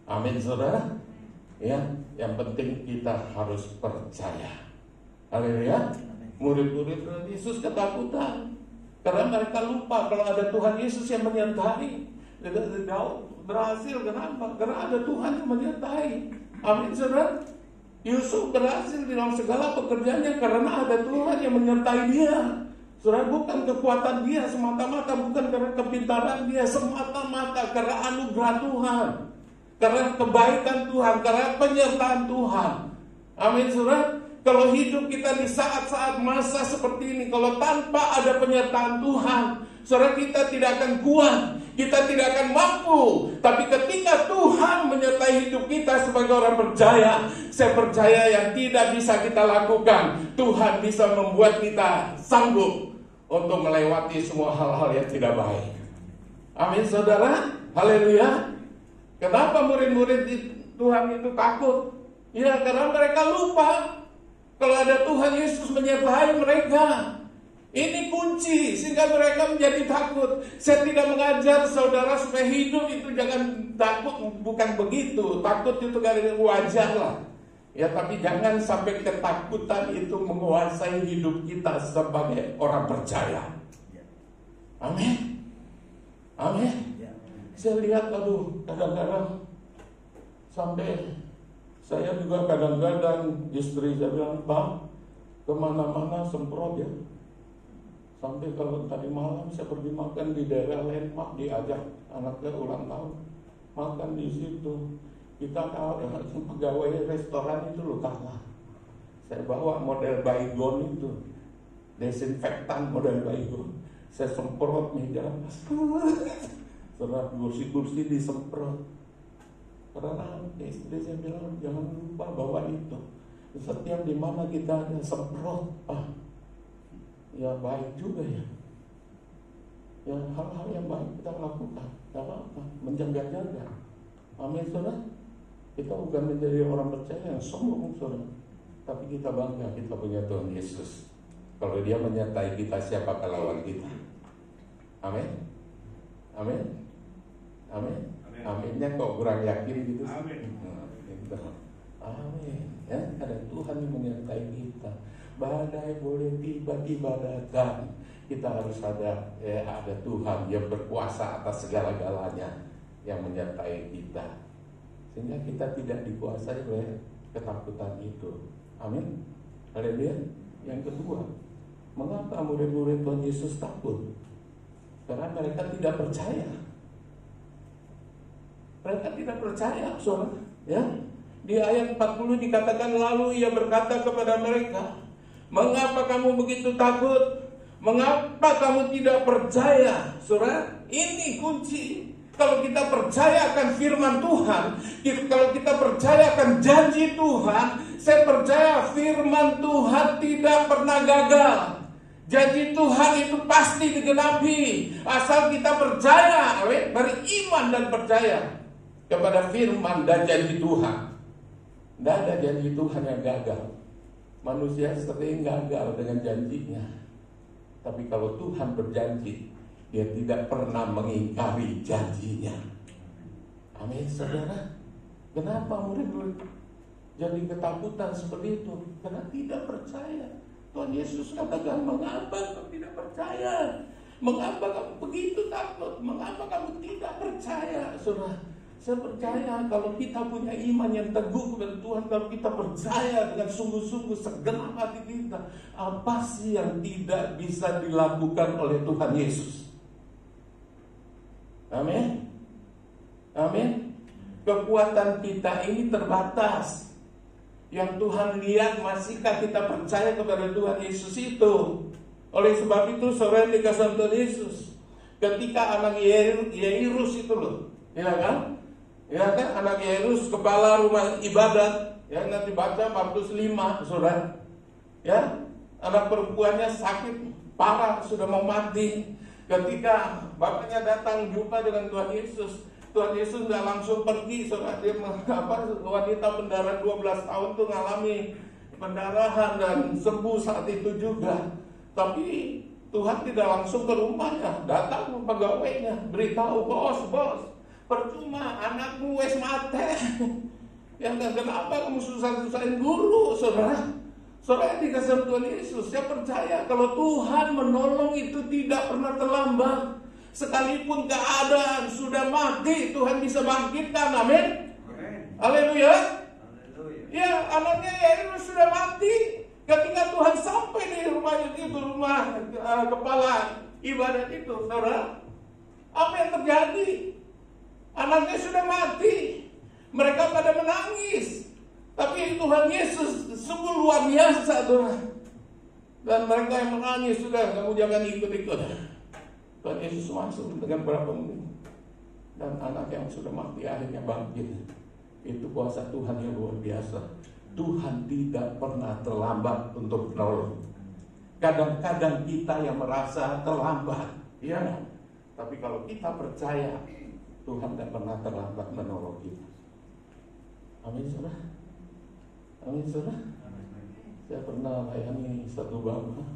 Amin, saudara. Ya, yang penting kita harus percaya. Haleluya. Murid-murid Yesus ketakutan karena mereka lupa kalau ada Tuhan Yesus yang menyertai. Berhasil kenapa? Karena ada Tuhan yang menyertai. Amin, saudara. Yusuf berhasil di dalam segala pekerjaannya karena ada Tuhan yang menyertai dia. Saudara, bukan kekuatan dia semata-mata, bukan karena kepintaran dia semata-mata, karena anugerah Tuhan, karena kebaikan Tuhan, karena penyertaan Tuhan. Amin, saudara. Kalau hidup kita di saat-saat masa seperti ini, kalau tanpa ada penyertaan Tuhan, saudara, kita tidak akan kuat, kita tidak akan mampu. Tapi ketika Tuhan menyertai hidup kita sebagai orang percaya, saya percaya yang tidak bisa kita lakukan, Tuhan bisa membuat kita sanggup untuk melewati semua hal-hal yang tidak baik. Amin, saudara. Haleluya. Kenapa murid-murid Tuhan itu takut? Ya, karena mereka lupa kalau ada Tuhan Yesus menyertai mereka. Ini kunci sehingga mereka menjadi takut. Saya tidak mengajar saudara supaya hidup itu jangan takut, bukan begitu. Takut itu kan wajar lah. Ya, tapi jangan sampai ketakutan itu menguasai hidup kita sebagai orang percaya. Amin. Amin. Saya lihat, kadang-kadang sampai saya juga kadang-kadang istri saya bilang, Bang, kemana-mana semprot ya. Sampai kalau tadi malam saya pergi makan di daerah Landmark, diajak anaknya ulang tahun, makan di situ. Kita kalau pegawai restoran itu loh kalah. Saya bawa model baygon itu, desinfektan model baygon. Saya semprot meja, setelah kursi-kursi disemprot. Karena istri saya bilang jangan lupa bawa itu. Setiap di mana kita ada semprot, ya baik juga ya. Ya hal-hal yang baik kita lakukan, tidak apa-apa, menjaga-jaga. Amin, saudara. Kita bukan menjadi orang percaya yang sombong, saudara, tapi kita bangga kita punya Tuhan Yesus. Kalau Dia menyertai kita, siapa lawan kita? Amin. Amin. Amin. Aminnya kok kurang yakin gitu. Amin. Amin. Ya, ada Tuhan yang menyertai kita. Badai boleh tiba-tiba datang, kita harus ada Tuhan yang berkuasa atas segala-galanya yang menyertai kita, sehingga kita tidak dikuasai oleh ketakutan itu. Amin. Haleluya. Yang kedua, mengapa murid-murid Tuhan Yesus takut? Karena mereka tidak percaya. Mereka tidak percaya, saudara. Ya, di ayat 40 dikatakan, lalu Ia berkata kepada mereka, mengapa kamu begitu takut? Mengapa kamu tidak percaya? Saudara, ini kunci. Kalau kita percaya akan firman Tuhan, kalau kita percaya akan janji Tuhan, saya percaya firman Tuhan tidak pernah gagal. Janji Tuhan itu pasti digenapi, asal kita percaya, beriman dan percaya kepada firman dan janji Tuhan. Tidak ada janji Tuhan yang gagal. Manusia sering gagal dengan janjinya. Tapi kalau Tuhan berjanji, Dia tidak pernah mengingkari janjinya. Amin, saudara. Kenapa murid-murid jadi ketakutan seperti itu? Karena tidak percaya. Tuhan Yesus katakan, mengapa kamu tidak percaya? Mengapa kamu begitu takut? Mengapa kamu tidak percaya? Saudara, saya percaya kalau kita punya iman yang teguh kepada Tuhan, kalau kita percaya dengan sungguh-sungguh segenap hati kita, apa sih yang tidak bisa dilakukan oleh Tuhan Yesus? Amin. Amin. Kekuatan kita ini terbatas. Yang Tuhan lihat, masihkah kita percaya kepada Tuhan Yesus itu? Oleh sebab itu, saudara yang dikasihi Tuhan Yesus, ketika anak Yairus itu loh, ya kan? Ya kan, anak Yairus, kepala rumah ibadat, ya nanti baca Markus 5, saudara. Ya, anak perempuannya sakit parah, sudah mau mati. Ketika bapaknya datang jumpa dengan Tuhan Yesus, Tuhan Yesus nggak langsung pergi, saudara. Dia wanita pendarahan 12 tahun tuh ngalami pendarahan dan sembuh saat itu juga. Tapi Tuhan tidak langsung ke rumahnya, datang ke pegawainya, beritahu, bos, percuma anakmu wes mate. Ya kenapa kamu susah-susahin guru, saudara? Saudara dikasih Tuhan Yesus, saya percaya kalau Tuhan menolong itu tidak pernah terlambat. Sekalipun keadaan sudah mati, Tuhan bisa bangkitkan. Amin. Haleluya. Ya, anaknya Yairus sudah mati. Ketika Tuhan sampai di rumahnya itu, rumah kepala ibadat itu, saudara, apa yang terjadi? Anaknya sudah mati. Mereka pada menangis. Tapi Tuhan Yesus sungguh luar biasa, Tuhan. Dan mereka yang menangis, sudah, kamu jangan ikut-ikut. Tuhan Yesus masuk dengan berapa menit, dan anak yang sudah mati akhirnya bangkit. Itu kuasa Tuhan yang luar biasa. Tuhan tidak pernah terlambat untuk menolong. Kadang-kadang kita yang merasa terlambat, ya. Tapi kalau kita percaya, Tuhan tidak pernah terlambat menolong kita. Amin, saudara. Amin, saudara. Saya pernah layani satu bapak.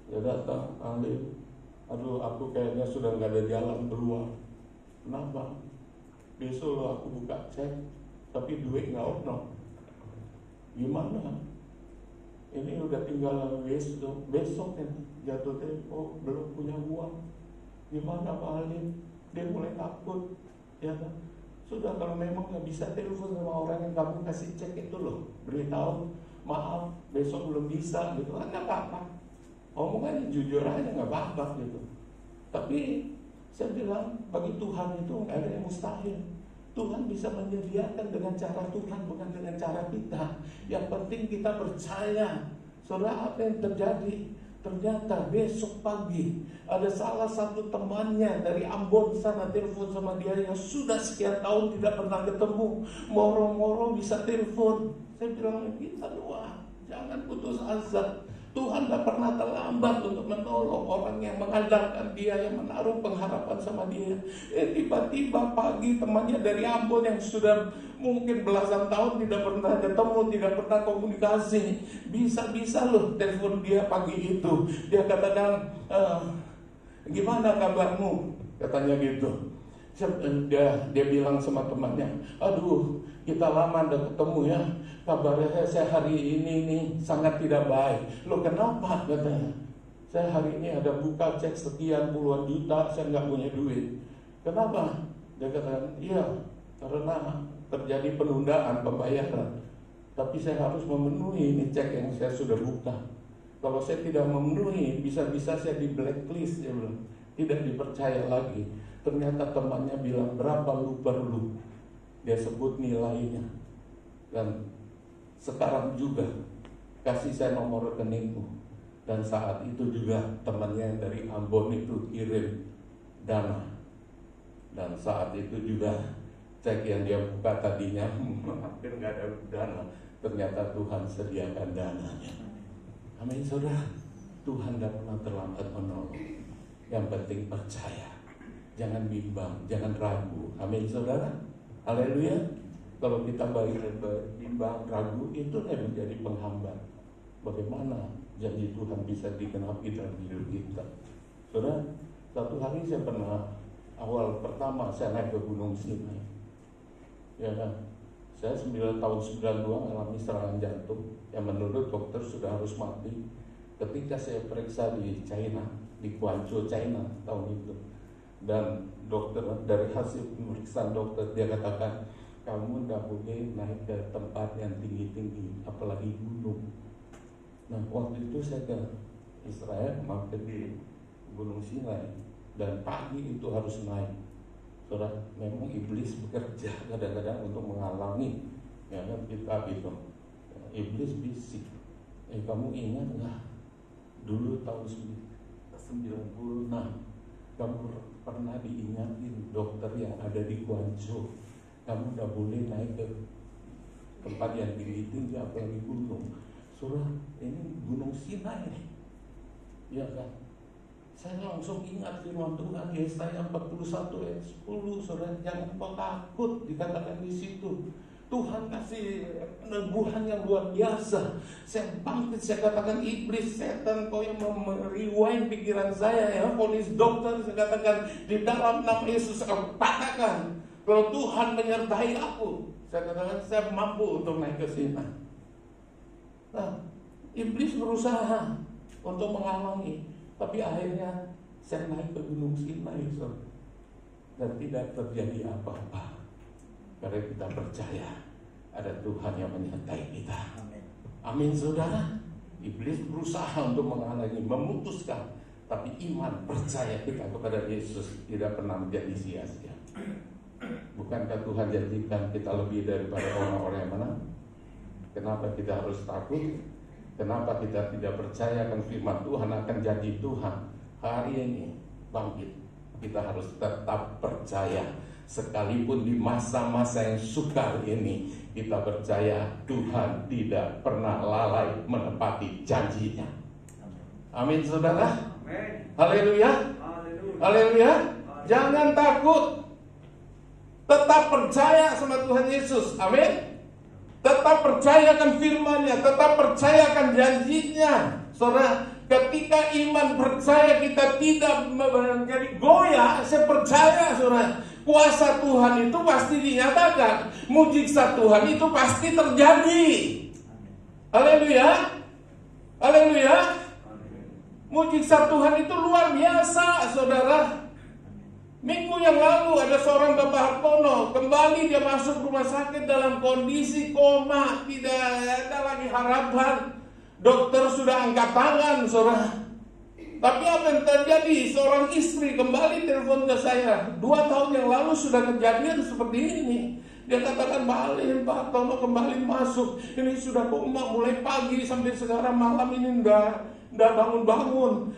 Dia datang, Alif, aduh aku kayaknya sudah nggak ada jalan keluar. Kenapa? Besok lo aku buka cek, tapi duit nggak ono. Gimana? Ini udah tinggal besok kan jatuh tempo, belum punya uang. Gimana Pak Alif? Dia mulai takut, ya kan? Sudah, kalau memang nggak bisa, telepon sama orang yang kamu kasih cek itu loh, beritahu, maaf besok belum bisa gitu kan, nggak apa-apa. Omongannya jujur aja, nggak apa-apa gitu. Tapi saya bilang, bagi Tuhan itu nggak ada yang mustahil. Tuhan bisa menyediakan dengan cara Tuhan, bukan dengan cara kita. Yang penting kita percaya. Saudara, apa yang terjadi? Ternyata besok pagi ada salah satu temannya dari Ambon sana telepon sama dia yang sudah sekian tahun tidak pernah ketemu. Moro-moro bisa telepon. Saya bilang, kita doa, jangan putus asa. Tuhan tidak pernah terlambat untuk menolong orang yang mengandalkan dia, yang menaruh pengharapan sama dia. Tiba-tiba pagi temannya dari Ambon yang sudah mungkin belasan tahun tidak pernah ketemu, tidak pernah komunikasi, bisa-bisa loh telepon dia pagi itu. Dia katakan, gimana kabarmu? Katanya gitu. Dia bilang sama temannya, aduh kita lama tidak ketemu ya, kabarnya saya hari ini sangat tidak baik. Loh kenapa? Katanya, saya hari ini ada buka cek sekian puluhan juta, saya nggak punya duit. Kenapa? Dia katakan, iya karena terjadi penundaan pembayaran, tapi saya harus memenuhi ini cek yang saya sudah buka. Kalau saya tidak memenuhi, bisa-bisa saya di blacklist, dia bilang, tidak dipercaya lagi. Ternyata temannya bilang, berapa lu perlu? Dia sebut nilainya. Dan sekarang juga kasih saya nomor rekeningmu. Dan saat itu juga temannya dari Ambon itu kirim dana. Dan saat itu juga cek yang dia buka tadinya hampir nggak ada dana. Ternyata Tuhan sediakan dananya. Amin, saudara. Tuhan tidak pernah terlambat menolong. Yang penting percaya. Jangan bimbang, jangan ragu. Amin, saudara. Haleluya. Kalau kita bimbang, ragu, itu yang menjadi penghambat. Bagaimana janji Tuhan bisa digenapi dalam hidup kita? Saudara, satu hari saya pernah, awal pertama saya naik ke Gunung Sinai. Ya kan? Saya 9 tahun 92 mengalami serangan jantung yang menurut dokter sudah harus mati. Ketika saya periksa di China, di Guangzhou, China tahun itu, dan dokter, dari hasil pemeriksaan dokter, dia katakan kamu tidak boleh naik ke tempat yang tinggi-tinggi, apalagi gunung. Nah, waktu itu saya ke Israel, mampir di Gunung Sinai, dan pagi itu harus naik. Saudara, memang iblis bekerja kadang-kadang untuk menghalangi, ya kan, kita itu. Iblis bisik, kamu ingat nggak dulu tahun 96 kamu pernah diingatin dokter yang ada di Guangzhou, kamu udah boleh naik ke tempat yang tinggi-tinggi, apalagi gunung. Saudara, ini Gunung Sinai nih, ya kan? Saya langsung ingat firman Tuhan Yesaya 41 ayat 10, saudara, jangan kau takut, dikatakan di situ. Tuhan kasih peneguhan yang luar biasa. Saya bangkit, saya katakan, iblis, setan, kau yang merewind pikiran saya, ya, polis dokter, saya katakan, di dalam nama Yesus aku katakan, kalau Tuhan menyertai aku, saya katakan, saya mampu untuk naik ke sini. Nah, iblis berusaha untuk menghalangi, tapi akhirnya saya naik ke Gunung Sinai, dan tidak terjadi apa-apa. Karena kita percaya ada Tuhan yang menyertai kita. Amin, saudara. Iblis berusaha untuk menghalangi, memutuskan, tapi iman, percaya kita kepada Yesus tidak pernah menjadi sia-sia. Bukankah Tuhan janjikan kita lebih daripada orang-orang yang menang? Kenapa kita harus takut? Kenapa kita tidak percaya akan firman Tuhan akan janji Tuhan hari ini bangkit? Kita harus tetap percaya. Sekalipun di masa-masa yang sukar ini, kita percaya Tuhan tidak pernah lalai menepati janjinya. Amin, saudara. Haleluya. Haleluya. Jangan takut. Tetap percaya sama Tuhan Yesus. Amin. Tetap percayakan firman-Nya, tetap percayakan janjinya. Saudara, ketika iman percaya kita tidak menjadi goyah, saya percaya saudara, kuasa Tuhan itu pasti dinyatakan, mujizat Tuhan itu pasti terjadi. Haleluya. Haleluya. Mujizat Tuhan itu luar biasa, saudara. Minggu yang lalu ada seorang Bapak Hartono, kembali dia masuk rumah sakit dalam kondisi koma, tidak ada lagi harapan. Dokter sudah angkat tangan, saudara. Tapi apa yang terjadi? Seorang istri kembali telepon ke saya. 2 tahun yang lalu sudah kejadian seperti ini. Dia katakan, balik Pak Hartono kembali masuk. Ini sudah koma mulai pagi sampai sekarang malam ini enggak bangun-bangun.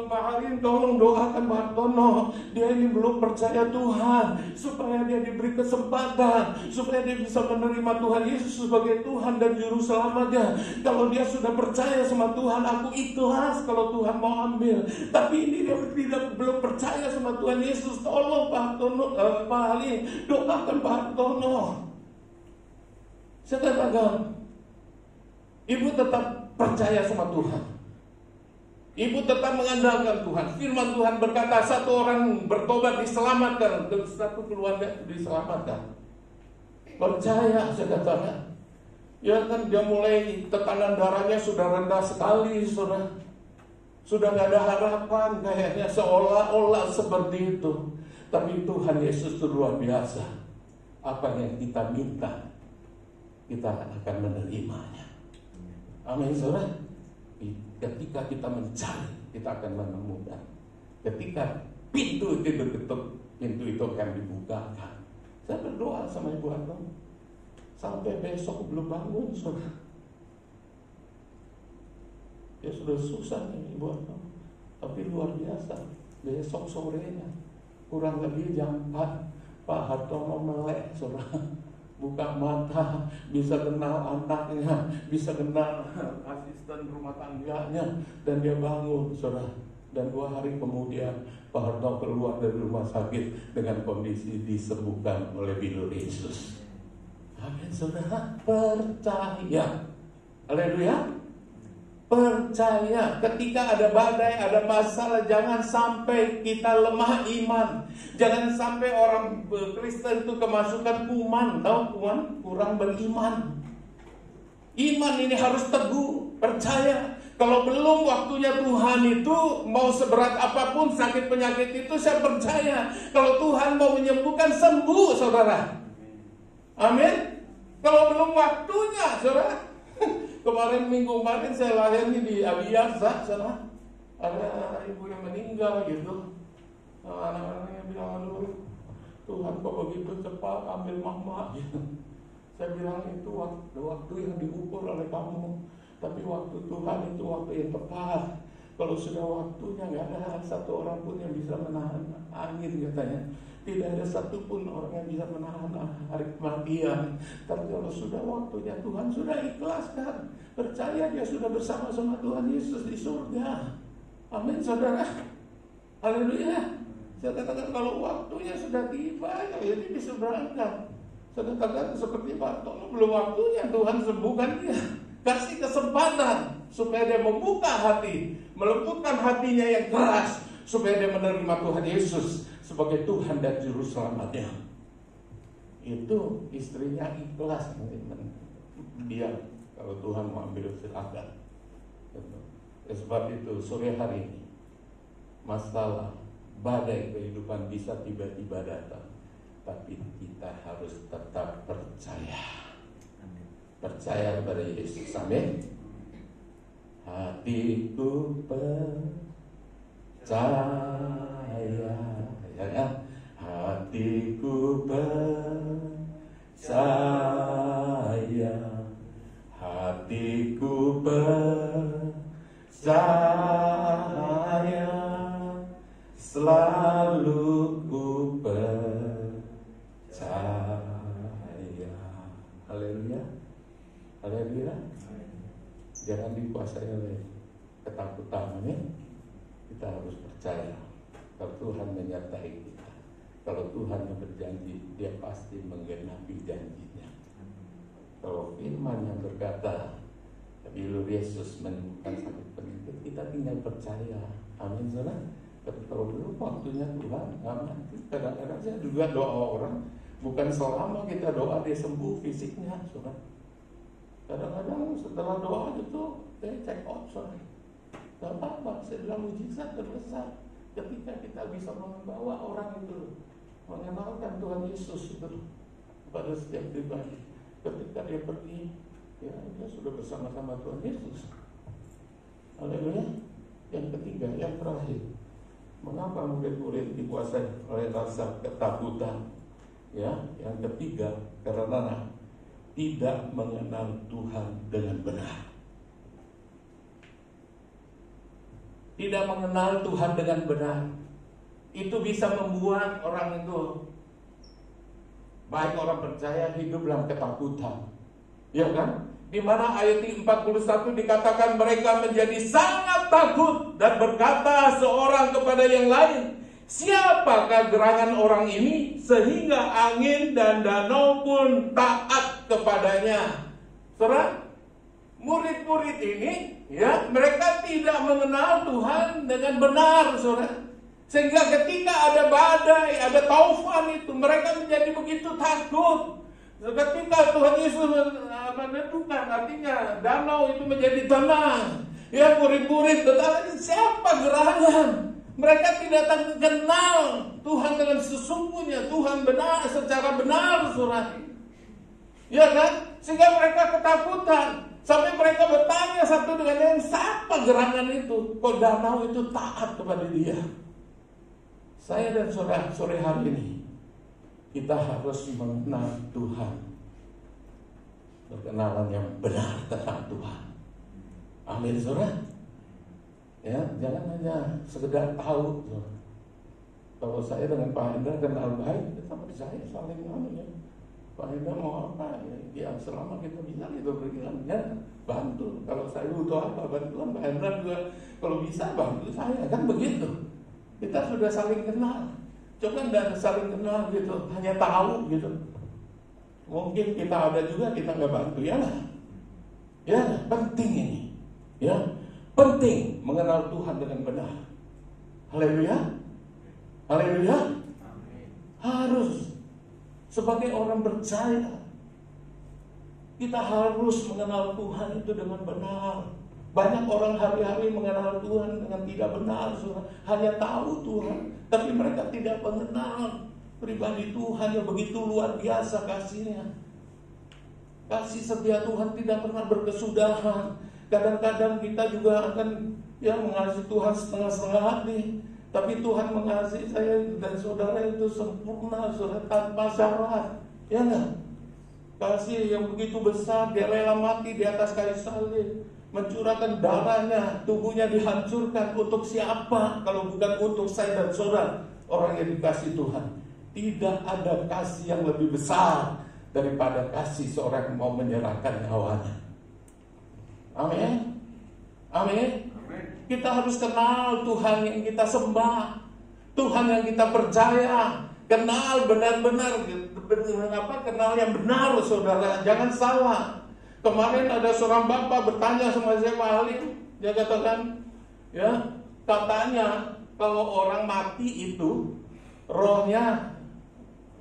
Pak Harin tolong doakan Pak Hartono. Dia ini belum percaya Tuhan, supaya dia diberi kesempatan, supaya dia bisa menerima Tuhan Yesus sebagai Tuhan dan Juru Selamatnya. Kalau dia sudah percaya sama Tuhan, aku ikhlas kalau Tuhan mau ambil. Tapi ini dia belum percaya sama Tuhan Yesus. Tolong Pak Hartono, Pak Harin, doakan Pak Hartono. Saya katakan, ibu tetap percaya sama Tuhan. Ibu tetap mengandalkan Tuhan. Firman Tuhan berkata, 1 orang bertobat diselamatkan, dan 1 keluarga diselamatkan. Percaya, saya katakan. Ya kan, dia mulai tekanan darahnya sudah rendah sekali, sudah gak ada harapan, kayaknya seolah-olah seperti itu. Tapi Tuhan Yesus itu luar biasa. Apa yang kita minta, kita akan menerimanya. Amin, saudara. Ketika kita mencari, kita akan menemukan. Ketika pintu itu diketuk, pintu itu akan dibukakan. Saya berdoa sama Ibu Hartono, sampai besok belum bangun, saudara. Ya sudah susah nih Ibu Hartono, tapi luar biasa. Besok sorenya, kurang lebih jam 4, Pak Hartono melek, saudara. Buka mata, bisa kenal anaknya, bisa kenal asisten rumah tangganya, dan dia bangun, saudara. Dan 2 hari kemudian Pak Hartono keluar dari rumah sakit dengan kondisi disembuhkan oleh Bidur Yesus. Amin, saudara. Percaya. Haleluya. Percaya. Ketika ada badai, ada masalah, jangan sampai kita lemah iman. Jangan sampai orang Kristen itu kemasukan kuman. Tahu kuman? Kurang beriman. Iman ini harus teguh, percaya. Kalau belum waktunya Tuhan itu, mau seberat apapun sakit penyakit itu, saya percaya kalau Tuhan mau menyembuhkan, sembuh, saudara. Amin. Kalau belum waktunya, saudara. Kemarin minggu kemarin saya lahir di Abiasa, saudara. Ada ibu yang meninggal gitu. Anak-anaknya bilang, aduh, Tuhan kok begitu cepat ambil mama gitu. Saya bilang, itu waktu yang diukur oleh kamu. Tapi waktu Tuhan itu waktu yang tepat. Kalau sudah waktunya, gak ada 1 orang pun yang bisa menahan angin, katanya. Tidak ada satupun orang yang bisa menahan hari kematian. Tapi kalau sudah waktunya, Tuhan sudah ikhlaskan. Percaya dia sudah bersama-sama Tuhan Yesus di surga. Amin, saudara. Haleluya. Saya katakan kalau waktunya sudah tiba, ya ini bisa berangkat. Saya katakan seperti Pak Hartono, belum waktunya, Tuhan sembuhkan dia. Kasih kesempatan supaya dia membuka hati, melembutkan hatinya yang keras, supaya dia menerima Tuhan Yesus sebagai Tuhan dan Juru Selamatnya. Itu istrinya ikhlas, dia kalau Tuhan mau ambil, silakan. Sebab itu sore hari ini, masalah badai kehidupan bisa tiba-tiba datang, tapi kita harus tetap percaya. Percaya kepada Yesus. Amin. Hatiku percaya, ya, hatiku percaya, selalu ku percaya. Haleluya, haleluya. Jangan dikuasai oleh ketakutan ini. Kita harus percaya kalau Tuhan menyertai kita. Kalau Tuhan yang berjanji, Dia pasti menggenapi janjinya. Kalau firman yang berkata bila Yesus menemukan sakit penyakit, kita tinggal percaya. Amin, saudara. Tapi kalau dulu waktunya Tuhan, amin. Kadang-kadang saya juga doa orang, bukan selama kita doa dia sembuh fisiknya, saudara. Kadang-kadang setelah doa itu saya check out, saudara. Gak apa-apa, saya bilang mujizat terbesar ketika kita bisa membawa orang itu mengenalkan Tuhan Yesus itu pada setiap pribadi. Ketika dia pergi, ya dia sudah bersama-sama Tuhan Yesus. Haleluya. Yang ketiga, yang terakhir, mengapa murid-murid dikuasai oleh rasa ketakutan? Ya, yang ketiga, karena tidak mengenal Tuhan dengan benar. Tidak mengenal Tuhan dengan benar, itu bisa membuat orang itu, baik orang percaya, hidup dalam ketakutan. Ya kan? Di mana ayat 41 dikatakan mereka menjadi sangat takut dan berkata seorang kepada yang lain, siapakah gerangan orang ini sehingga angin dan danau pun taat kepadanya? Saudara, murid-murid ini, ya, mereka tidak mengenal Tuhan dengan benar, saudara. Sehingga ketika ada badai, ada taufan itu, mereka menjadi begitu takut. Ketika Tuhan Yesus menentukan, artinya danau itu menjadi tenang. Ya, murid-murid bertanya, siapa gerangan? Mereka tidak kenal Tuhan dengan sesungguhnya, Tuhan benar, secara benar, saudara. Ya kan? Sehingga mereka ketakutan. Sampai mereka bertanya satu dengan yang, siapa gerangan itu? Kok danau itu taat kepada dia? Saya dan saudara, sore hari ini kita harus mengenal Tuhan, berkenalan yang benar tentang Tuhan. Amin, saudara. Ya, jangan hanya sekedar tahu, saudara. Kalau saya dengan Pak Hendra kenal baik, sama saya saling ya. Pak Hendra mau apa? Ya, selama kita bisa kita berikan, ya, bantu. Kalau saya butuh apa bantuan, Pak Hendra juga kalau bisa bantu saya, kan begitu. Kita sudah saling kenal. Coba tidak saling kenal gitu, hanya tahu gitu. Mungkin kita ada juga kita nggak bantu, ya lah. Ya, penting ini. Ya, penting mengenal Tuhan dengan benar. Haleluya, haleluya. Harus. Sebagai orang percaya, kita harus mengenal Tuhan itu dengan benar. Banyak orang hari-hari mengenal Tuhan dengan tidak benar, saudara. Hanya tahu Tuhan, tapi mereka tidak mengenal pribadi Tuhan yang begitu luar biasa kasihnya. Kasih setia Tuhan tidak pernah berkesudahan. Kadang-kadang kita juga akan mengasihi Tuhan setengah-setengah hati. Tapi Tuhan mengasihi saya dan saudara itu sempurna, saudara, tanpa syarat. Ya enggak? Kasih yang begitu besar, dia rela mati di atas kayu salib, mencurahkan darahnya, tubuhnya dihancurkan. Untuk siapa kalau bukan untuk saya dan saudara, orang yang dikasih Tuhan? Tidak ada kasih yang lebih besar daripada kasih seorang yang mau menyerahkan nyawanya. Amin. Amin. Kita harus kenal Tuhan yang kita sembah, Tuhan yang kita percaya. Kenal benar-benar, kenal yang benar, saudara. Jangan salah. Kemarin ada seorang bapak bertanya sama saya, Pak Halim. Dia katakan, ya, katanya kalau orang mati itu rohnya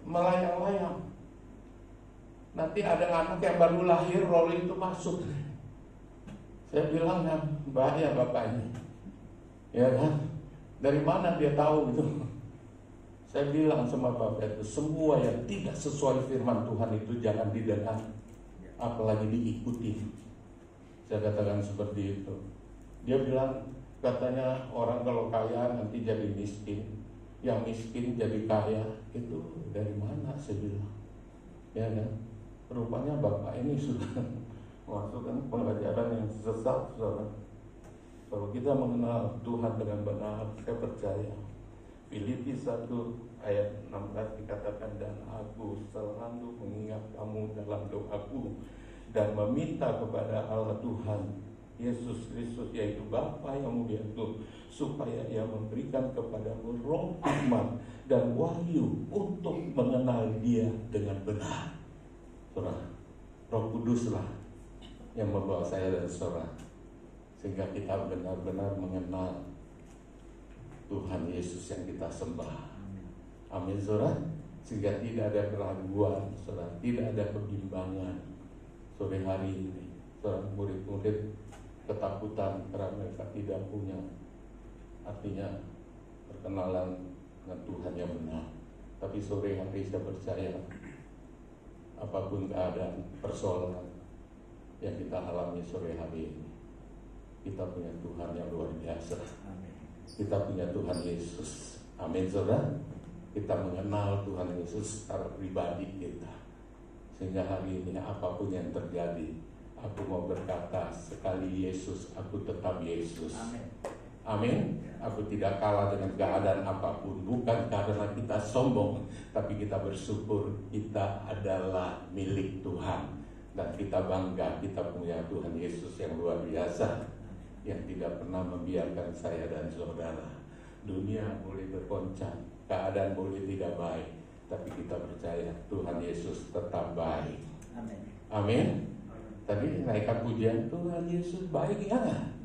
melayang-layang. Nanti ada anak yang baru lahir, roh itu masuk. Saya bilang, ya, bahaya bapak ini. Ya kan? Dari mana dia tahu gitu? Saya bilang sama bapak itu, semua yang tidak sesuai firman Tuhan itu jangan didengar, apalagi diikuti. Saya katakan seperti itu. Dia bilang, katanya orang kalau kaya nanti jadi miskin, yang miskin jadi kaya. Itu dari mana? Saya bilang, ya kan? Rupanya bapak ini sudah Masukkan pengajaran yang sesat, saudara. Kalau kita mengenal Tuhan dengan benar, saya percaya Filipi 1 ayat 16 dikatakan, dan aku selalu mengingat kamu dalam doaku dan meminta kepada Allah Tuhan Yesus Kristus, yaitu Bapa yang mulia itu, supaya Ia memberikan kepadamu roh hikmat dan wahyu untuk mengenal Dia dengan benar. Saudara, Roh Kuduslah yang membawa saya dan saudara sehingga kita benar-benar mengenal Tuhan Yesus yang kita sembah. Amin, saudara. Sehingga tidak ada keraguan, saudara, tidak ada kebimbangan. Sore hari ini, saudara, murid-murid ketakutan karena mereka tidak punya, artinya perkenalan dengan Tuhan yang benar. Tapi sore hari saya percaya apapun keadaan, persoalan yang kita alami sore hari ini, kita punya Tuhan yang luar biasa. Kita punya Tuhan Yesus. Amin, saudara. Kita mengenal Tuhan Yesus secara pribadi kita, sehingga hari ini apapun yang terjadi, aku mau berkata, sekali Yesus, aku tetap Yesus. Amin. Aku tidak kalah dengan keadaan apapun. Bukan karena kita sombong, tapi kita bersyukur kita adalah milik Tuhan. Dan kita bangga kita punya Tuhan Yesus yang luar biasa, yang tidak pernah membiarkan saya dan saudara. Dunia boleh bergoncang, keadaan boleh tidak baik, tapi kita percaya Tuhan Yesus tetap baik. Amin. Tadi naikkan pujian, Tuhan Yesus baik ya.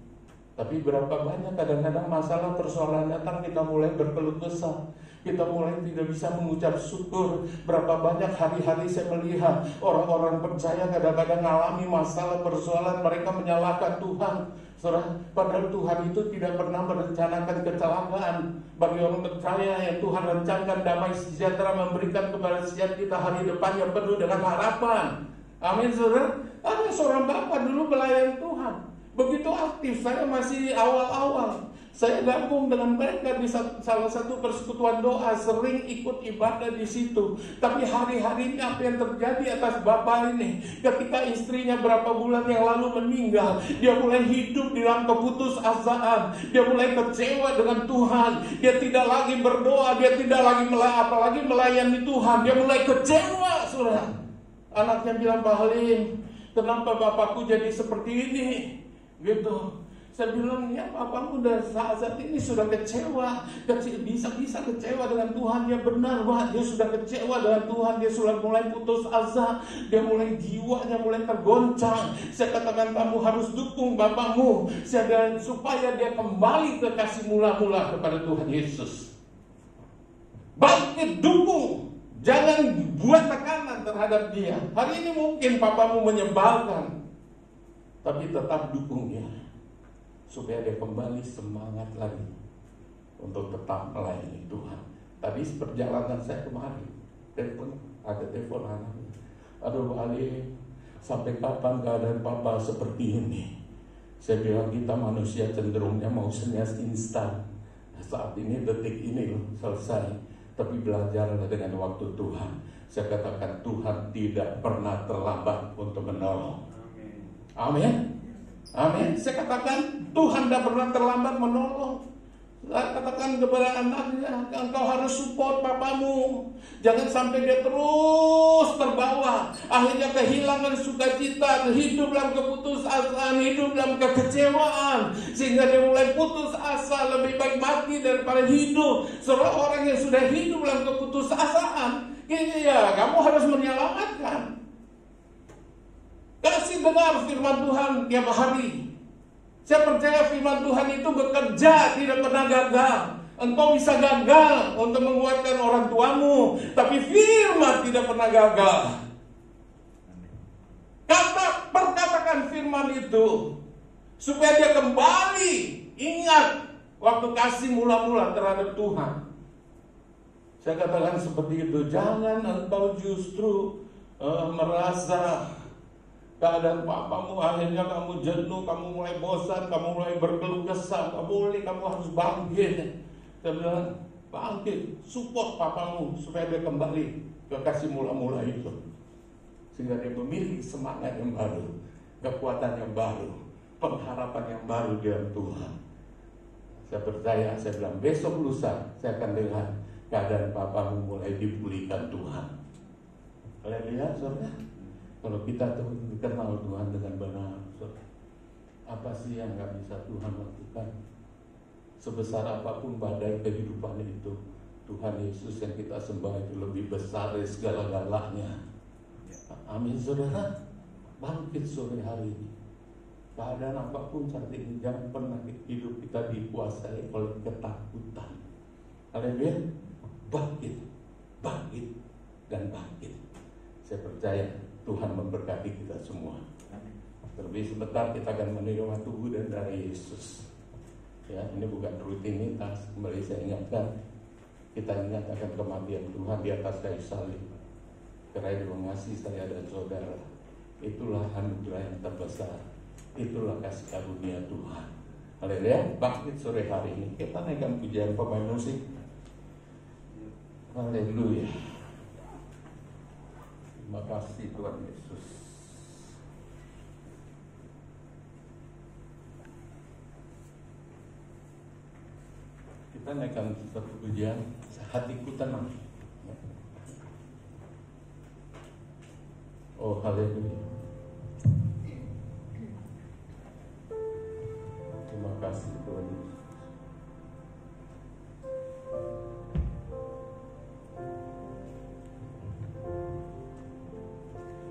Tapi berapa banyak kadang-kadang masalah persoalan datang, kita mulai berkeluh kesah, kita mulai tidak bisa mengucap syukur. Berapa banyak hari-hari saya melihat orang-orang percaya kadang-kadang mengalami masalah persoalan, mereka menyalahkan Tuhan. Saudara, padahal Tuhan itu tidak pernah merencanakan kecelakaan bagi orang percaya. Yang Tuhan rencanakan damai sejahtera, memberikan kepada setiap kita hari depan yang penuh dengan harapan. Amin, saudara. Ada seorang bapak dulu pelayan Tuhan, begitu aktif. Saya masih awal-awal, saya gabung dengan mereka di salah satu persekutuan doa, sering ikut ibadah di situ. Tapi hari-hari ini apa yang terjadi atas bapak ini? Ketika istrinya berapa bulan yang lalu meninggal, dia mulai hidup di dalam keputusasaan. Dia mulai kecewa dengan Tuhan. Dia tidak lagi berdoa, dia tidak lagi apalagi melayani Tuhan. Dia mulai kecewa, saudara. Anaknya bilang, Pak Halim, kenapa bapakku jadi seperti ini? Gitu. Saya bilang, ya bapakmu dari saat ini sudah kecewa, bisa kecewa dengan Tuhan. Dia benar, Pak, dia sudah kecewa dengan Tuhan. Dia sudah mulai putus asa, dia mulai jiwanya mulai tergoncang. Saya katakan, kamu harus dukung bapakmu supaya dia kembali ke kasih mula-mula kepada Tuhan Yesus. Bangkit, dukung. Jangan buat tekanan terhadap dia. Hari ini mungkin papamu menyebalkan, tapi tetap dukung dia, supaya dia kembali semangat lagi untuk tetap melayani Tuhan. Tadi perjalanan saya kemarin, ada telepon anaknya, aduh Pak Ali, sampai kapan keadaan papa seperti ini? Saya bilang, kita manusia cenderungnya mau instan. Saat ini, detik ini loh, selesai. Tapi belajarlah dengan waktu Tuhan. Saya katakan, Tuhan tidak pernah terlambat untuk menolong. Amin. Amin. Saya katakan, Tuhan tidak pernah terlambat menolong. Saya katakan kepada anaknya, engkau harus support papamu. Jangan sampai dia terus terbawa, akhirnya kehilangan sukacita, hidup dalam keputusasaan, hidup dalam kekecewaan, sehingga dia mulai putus asa. Lebih baik mati daripada hidup. Seorang orang yang sudah hidup dalam keputusasaan, ya kamu harus menyelamatkan. Kasih dengar firman Tuhan tiap hari. Saya percaya firman Tuhan itu bekerja, tidak pernah gagal. Engkau bisa gagal untuk menguatkan orang tuamu, tapi firman tidak pernah gagal. Perkatakan firman itu supaya dia kembali ingat waktu kasih mula-mula terhadap Tuhan. Saya katakan seperti itu. Jangan engkau justru merasa keadaan papamu, akhirnya kamu jenuh, kamu mulai bosan, kamu mulai berkeluh kesah. Gak boleh, kamu harus bangkit. Saya bilang, bangkit, support papamu supaya dia kembali ke kasih mula-mula itu, sehingga dia memiliki semangat yang baru. kekuatan yang baru, pengharapan yang baru di dalam Tuhan. Saya percaya, saya bilang besok lusa saya akan lihat keadaan papamu mulai dipulihkan Tuhan. Kalian lihat saudara, kalau kita kenal Tuhan dengan benar, saudara, apa sih yang gak bisa Tuhan lakukan? Sebesar apapun badai kehidupan itu, Tuhan Yesus yang kita sembah itu lebih besar dari segala-galanya. Amin saudara. Bangkit sore hari ini. Keadaan apapun saat ini, jangan pernah hidup kita dikuasai oleh ketakutan. Haleluya. Bangkit, bangkit, dan bangkit. Saya percaya Tuhan memberkati kita semua. Terlebih sebentar kita akan menerima tubuh dan darah Yesus. Ya, ini bukan rutinitas. Kembali saya ingatkan, kita ingat akan kematian Tuhan di atas kayu salib. Karena Dia mengasihi saya dan saudara. Itulah anugerah yang terbesar. Itulah kasih karunia Tuhan. Haleluya. Bangkit sore hari ini. Kita naikkan pujian pemain musik. Haleluya. Terima kasih Tuhan Yesus. Kita naikkan satu pujian, hatiku tenang. Oh haleluya. Terima kasih Tuhan Yesus.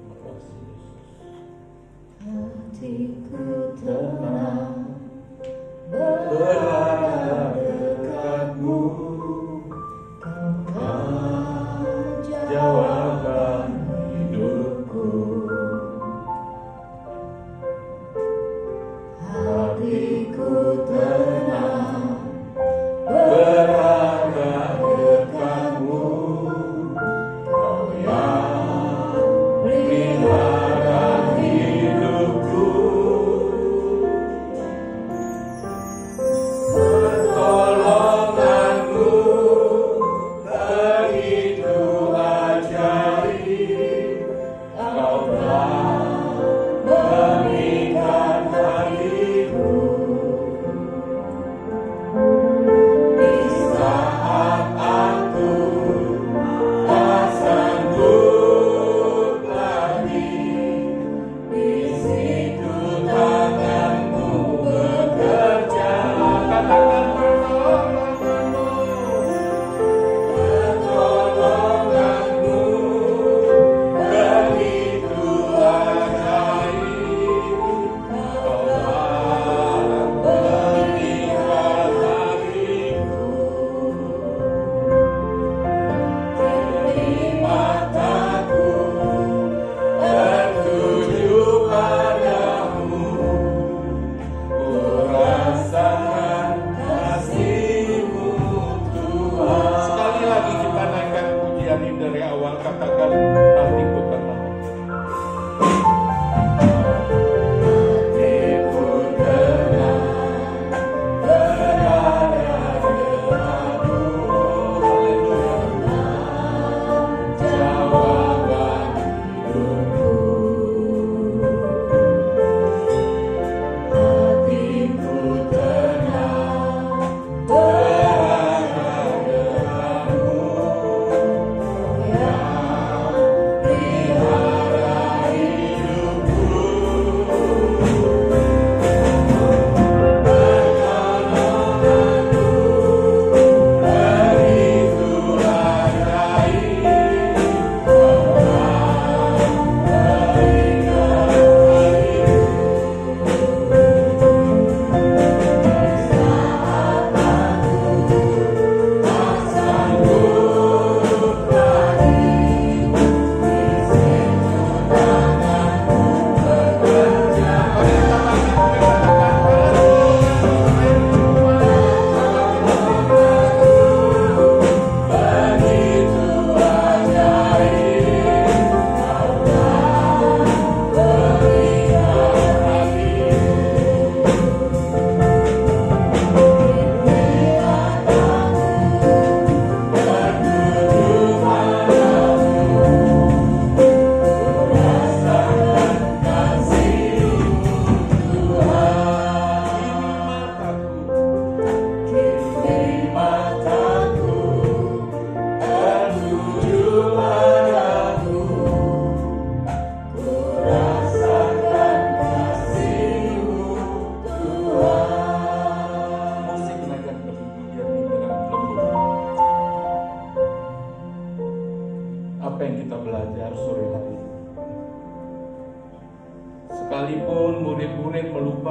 Terima kasih Yesus.
Hatiku tenang berada dekatmu, Kau jawaban hidupku. Hatiku tenang berada dekatmu, Kau yang pelihara hidupku.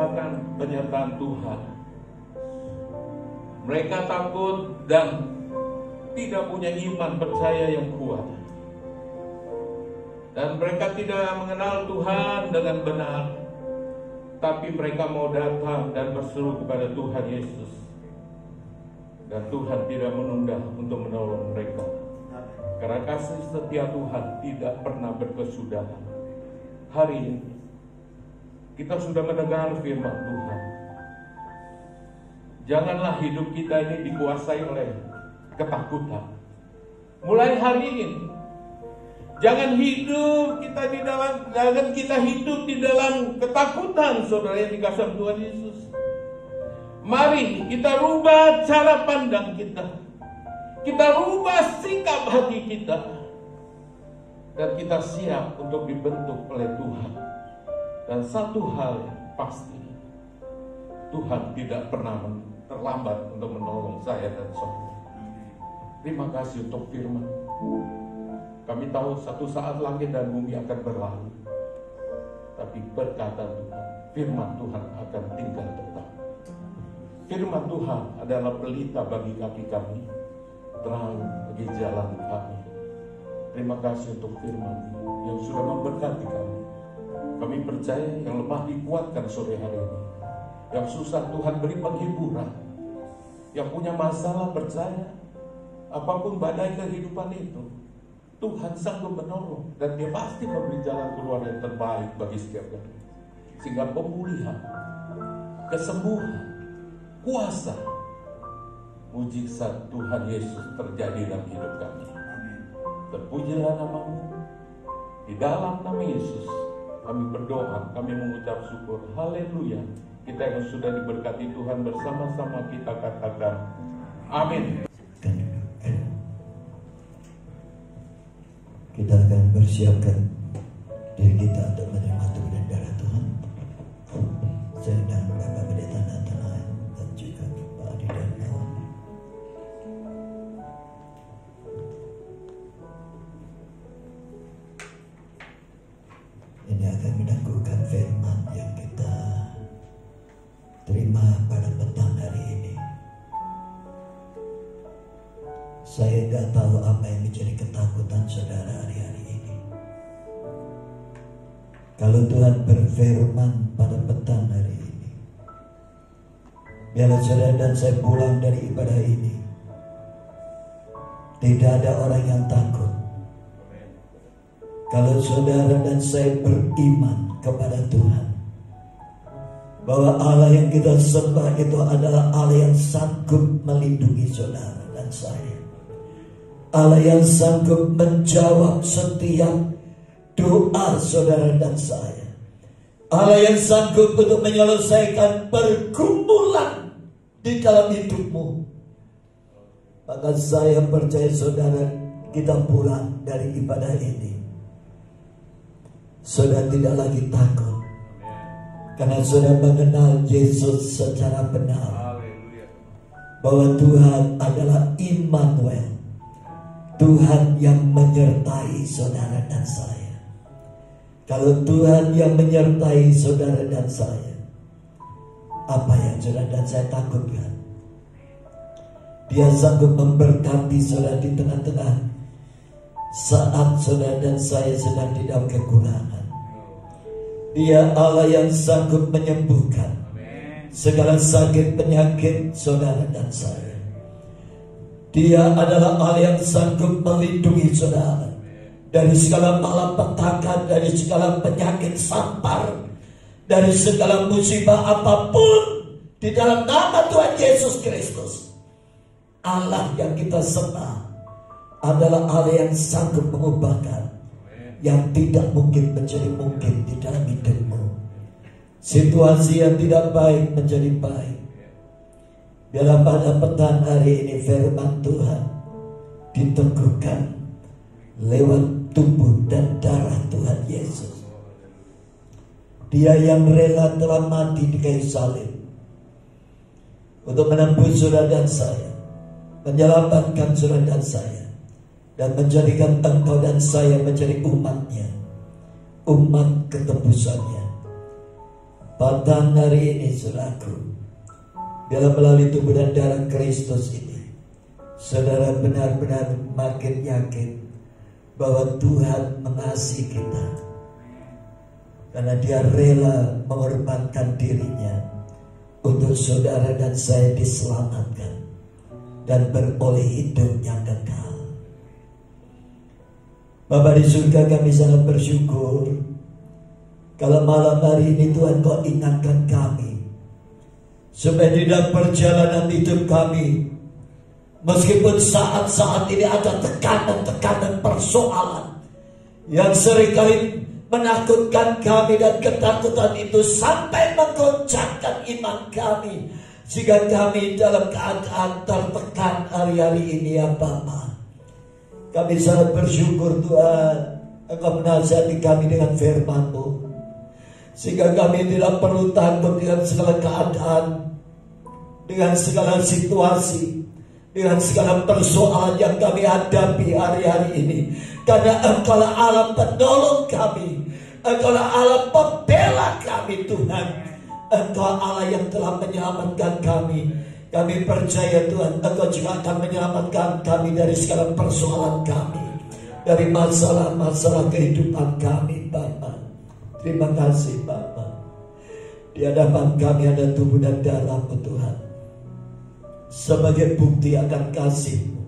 merasakan penyertaan Tuhan. Mereka takut dan tidak punya iman percaya yang kuat. Dan mereka tidak mengenal Tuhan dengan benar. Tapi mereka mau datang dan berseru kepada Tuhan Yesus. Dan Tuhan tidak menunda untuk menolong mereka. Karena kasih setia Tuhan tidak pernah berkesudahan. Hari ini kita sudah mendengar firman Tuhan. Janganlah hidup kita ini dikuasai oleh ketakutan. Mulai hari ini, jangan kita hidup di dalam ketakutan, saudara yang dikasihi Tuhan Yesus. Mari kita rubah cara pandang kita. Kita rubah sikap hati kita. Dan kita siap untuk dibentuk oleh Tuhan. Dan satu hal yang pasti, Tuhan tidak pernah terlambat untuk menolong saya dan saudara. Terima kasih untuk firman. Kami tahu satu saat langit dan bumi akan berlalu. Tapi berkata Tuhan, firman Tuhan akan tinggal tetap. Firman Tuhan adalah pelita bagi kaki kami, terang bagi jalan kami. Terima kasih untuk firman yang sudah memberkati kami. Kami percaya yang lemah dikuatkan sore hari ini. Yang susah Tuhan beri penghiburan. Yang punya masalah percaya, apapun badai kehidupan itu, Tuhan sanggup menolong. Dan Dia pasti memberi jalan keluar yang terbaik bagi setiap kami. Sehingga pemulihan, kesembuhan, kuasa, mujizat Tuhan Yesus terjadi dalam hidup kami. Terpujilah nama-Mu. Di dalam nama Yesus kami berdoa, kami mengucap syukur. Haleluya. Kita yang sudah diberkati Tuhan bersama-sama kita katakan amin.
Kita akan bersiapkan diri kita untuk menerima tubuh dan darah Tuhan. Saya dan Bapak Pendeta Nathanael dan juga Pak Adi dan Awan. Ini akan menangguhkan firman yang kita terima pada petang hari ini. Saya tidak tahu apa yang menjadi ketakutan saudara hari-hari ini. Kalau Tuhan berfirman pada petang hari ini, biarlah saudara dan saya pulang dari ibadah ini, tidak ada orang yang takut. Kalau saudara dan saya beriman kepada Tuhan, bahwa Allah yang kita sembah itu adalah Allah yang sanggup melindungi saudara dan saya. Allah yang sanggup menjawab setiap doa saudara dan saya. Allah yang sanggup untuk menyelesaikan pergumulan di dalam hidupmu. Maka saya percaya saudara, kita pulang dari ibadah ini, saudara tidak lagi takut. Karena saudara mengenal Yesus secara benar. Bahwa Tuhan adalah Immanuel. Tuhan yang menyertai saudara dan saya. Kalau Tuhan yang menyertai saudara dan saya, apa yang saudara dan saya takutkan? Dia sanggup memberkati saudara di tengah-tengah saat saudara dan saya sedang di dalam kekurangan. Dia Allah yang sanggup menyembuhkan segala sakit penyakit saudara dan saya. Dia adalah Allah yang sanggup melindungi saudara dari segala malapetaka, dari segala penyakit sampar, dari segala musibah apapun, di dalam nama Tuhan Yesus Kristus. Allah yang kita sembah adalah Allah yang sanggup mengubahkan yang tidak mungkin menjadi mungkin di dalam hidupmu. Situasi yang tidak baik menjadi baik. Biarlah pada petang hari ini firman Tuhan diteguhkan lewat tubuh dan darah Tuhan Yesus. Dia yang rela telah mati di kayu salib untuk menembus saudara dan saya, menyelamatkan saudara dan saya, dan menjadikan engkau dan saya menjadi umatnya, umat ketebusannya. Pada hari ini saudaraku, biarlah melalui tubuh dan darah Kristus ini, saudara benar-benar makin yakin bahwa Tuhan mengasihi kita, karena Dia rela mengorbankan dirinya untuk saudara dan saya diselamatkan dan beroleh hidup yang kekal. Bapa di surga, kami sangat bersyukur kalau malam hari ini Tuhan Kau ingatkan kami supaya tidak perjalanan hidup kami, meskipun saat-saat ini ada tekanan-tekanan persoalan yang seringkali menakutkan kami, dan ketakutan itu sampai menggoncangkan iman kami sehingga kami dalam keadaan tertekan hari-hari ini ya Bapa. Kami sangat bersyukur Tuhan, Engkau menasihati kami dengan firman-Mu, sehingga kami tidak perlu takut dengan segala keadaan, dengan segala situasi, dengan segala persoalan yang kami hadapi hari-hari ini. Karena Engkaulah Allah penolong kami, Engkaulah Allah pembela kami Tuhan. Engkau Allah yang telah menyelamatkan kami. Kami percaya Tuhan, Engkau juga akan menyelamatkan kami dari segala persoalan kami, dari masalah-masalah kehidupan kami Bapa. Terima kasih Bapa. Di hadapan kami ada tubuh dan darah-Mu Tuhan, sebagai bukti akan kasih-Mu.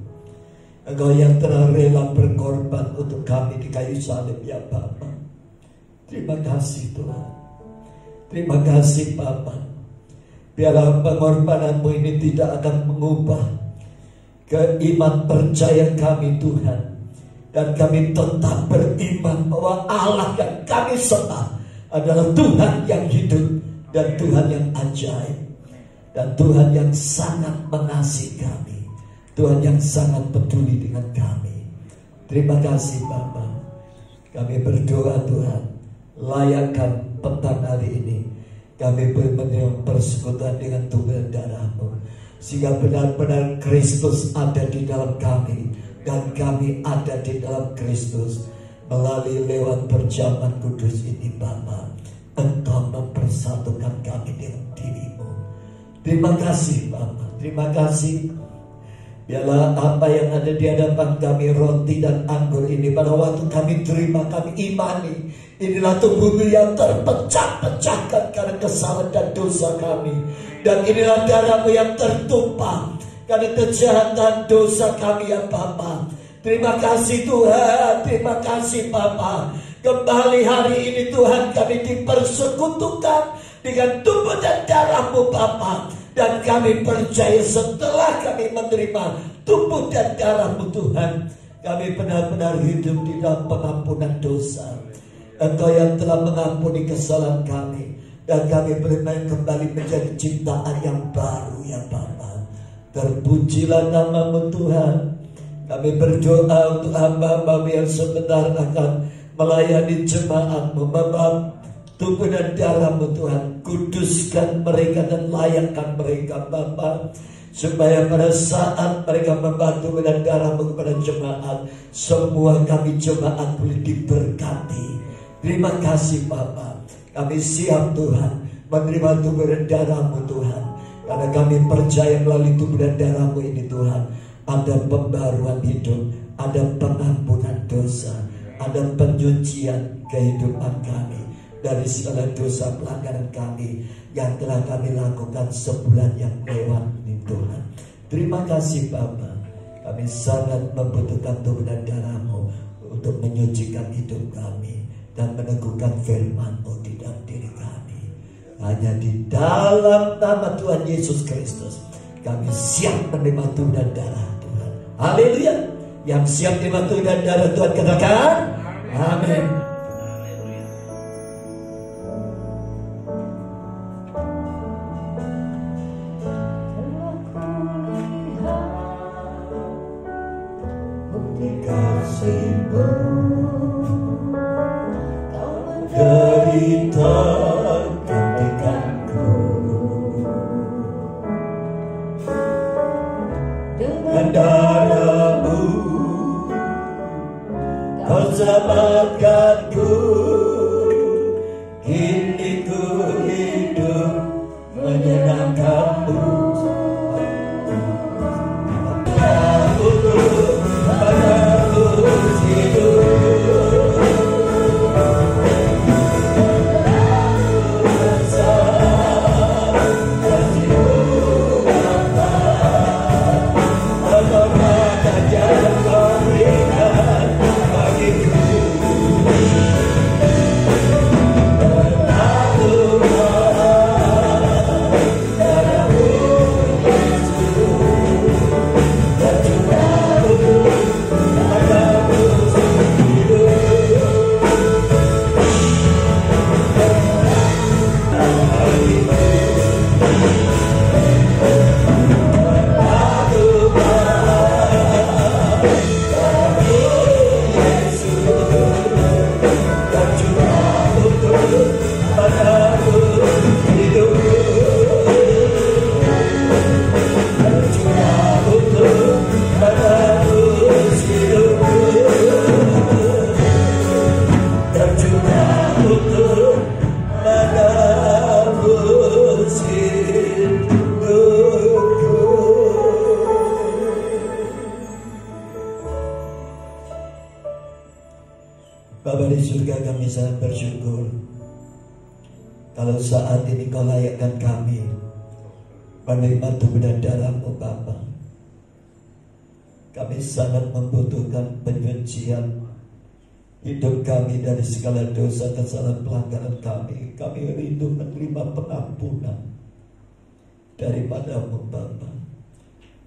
Engkau yang telah rela berkorban untuk kami di kayu salib ya Bapa. Terima kasih Tuhan. Terima kasih Bapa. Biarlah pengorbanan-Mu ini tidak akan mengubah keiman percaya kami Tuhan, dan kami tetap beriman bahwa Allah yang kami sembah adalah Tuhan yang hidup dan Tuhan yang ajaib, dan Tuhan yang sangat mengasihi kami, Tuhan yang sangat peduli dengan kami. Terima kasih Bapa. Kami berdoa Tuhan, layakkan petang hari ini kami menerima persekutuan dengan tubuh dan darah-Mu, sehingga benar-benar Kristus ada di dalam kami dan kami ada di dalam Kristus. Melalui lewat perjamuan kudus ini Bapa, Engkau mempersatukan kami dengan diri-Mu. Terima kasih Bapa, terima kasih. Biarlah apa yang ada di hadapan kami, roti dan anggur ini, pada waktu kami terima, kami imani inilah tubuh-Mu yang terpecah-pecahkan karena kesalahan dan dosa kami, dan inilah darah-Mu yang tertumpah karena kejahatan dosa kami ya Bapa. Terima kasih Tuhan, terima kasih Bapa. Kembali hari ini Tuhan kami dipersekutukan dengan tubuh dan darah-Mu Bapa, dan kami percaya setelah kami menerima tubuh dan darah-Mu Tuhan, kami benar-benar hidup di dalam pengampunan dosa. Engkau yang telah mengampuni kesalahan kami, dan kami beriman kembali menjadi ciptaan yang baru ya Bapa. Terpujilah nama-Mu Tuhan. Kami berdoa untuk hamba-hamba yang sebentar akan melayani jemaat-Mu. Bapa, tubuh dan darah-Mu Tuhan, kuduskan mereka dan layakkan mereka Bapa, supaya pada saat mereka membantu dan darah-Mu kepada jemaat, semua kami jemaat boleh diberkati. Terima kasih Bapa. Kami siap Tuhan menerima tubuh dan darah-Mu Tuhan, karena kami percaya melalui tubuh dan darah-Mu ini Tuhan, ada pembaruan hidup, ada pengampunan dosa, ada penyucian kehidupan kami dari segala dosa pelanggaran kami yang telah kami lakukan sebulan yang lewat ini Tuhan. Terima kasih Bapa. Kami sangat membutuhkan tubuh dan darah-Mu untuk menyucikan hidup kami dan meneguhkan firman-Mu di dalam diri kami. Hanya di dalam nama Tuhan Yesus Kristus kami siap menerima tubuh dan darah Tuhan. Haleluya. Yang siap menerima tubuh dan darah Tuhan katakan amin. Derita gantikanku dengan darah-Mu, Kau selamatkanku. Kini ku hidup surga, kami sangat bersyukur kalau saat ini Kau layakkan kami menerima tubuh dan darah-Mu Bapa. Kami sangat membutuhkan penyucian hidup kami dari segala dosa, kesalahan, pelanggaran kami. Kami rindu menerima pengampunan daripada-Mu Bapa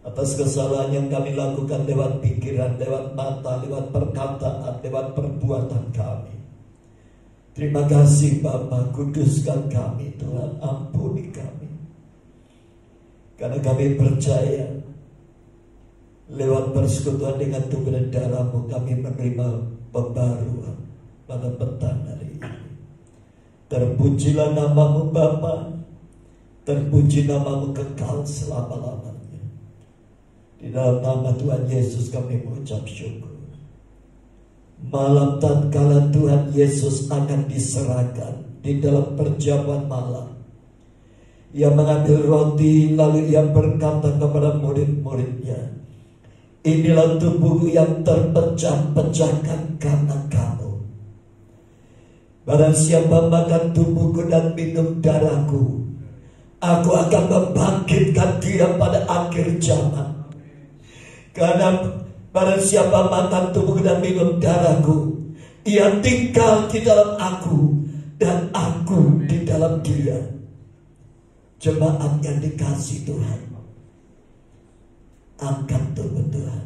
atas kesalahan yang kami lakukan lewat pikiran, lewat mata, lewat perkataan, lewat perbuatan kami. Terima kasih Bapa, kuduskan kami Tuhan, ampuni kami. Karena kami percaya lewat persekutuan dengan tubuh dan darah-Mu kami menerima pembaruan pada petang hari ini. Terpujilah nama-Mu Bapa, terpuji nama-Mu kekal selama-lamanya. Di dalam nama Tuhan Yesus kami mengucap syukur. Malam tatkala Tuhan Yesus akan diserahkan di dalam perjamuan malam, Ia mengambil roti lalu Ia berkata kepada murid-muridnya, inilah tubuhku yang terpecah-pecahkan karena kamu. Barang siapa makan tubuhku dan minum darahku, aku akan membangkitkan dia pada akhir zaman. Karena barang siapa makan tubuhku dan minum darahku, ia tinggal di dalam aku dan aku di dalam dia. Jemaat yang dikasihi Tuhan, angkat tubuh Tuhan.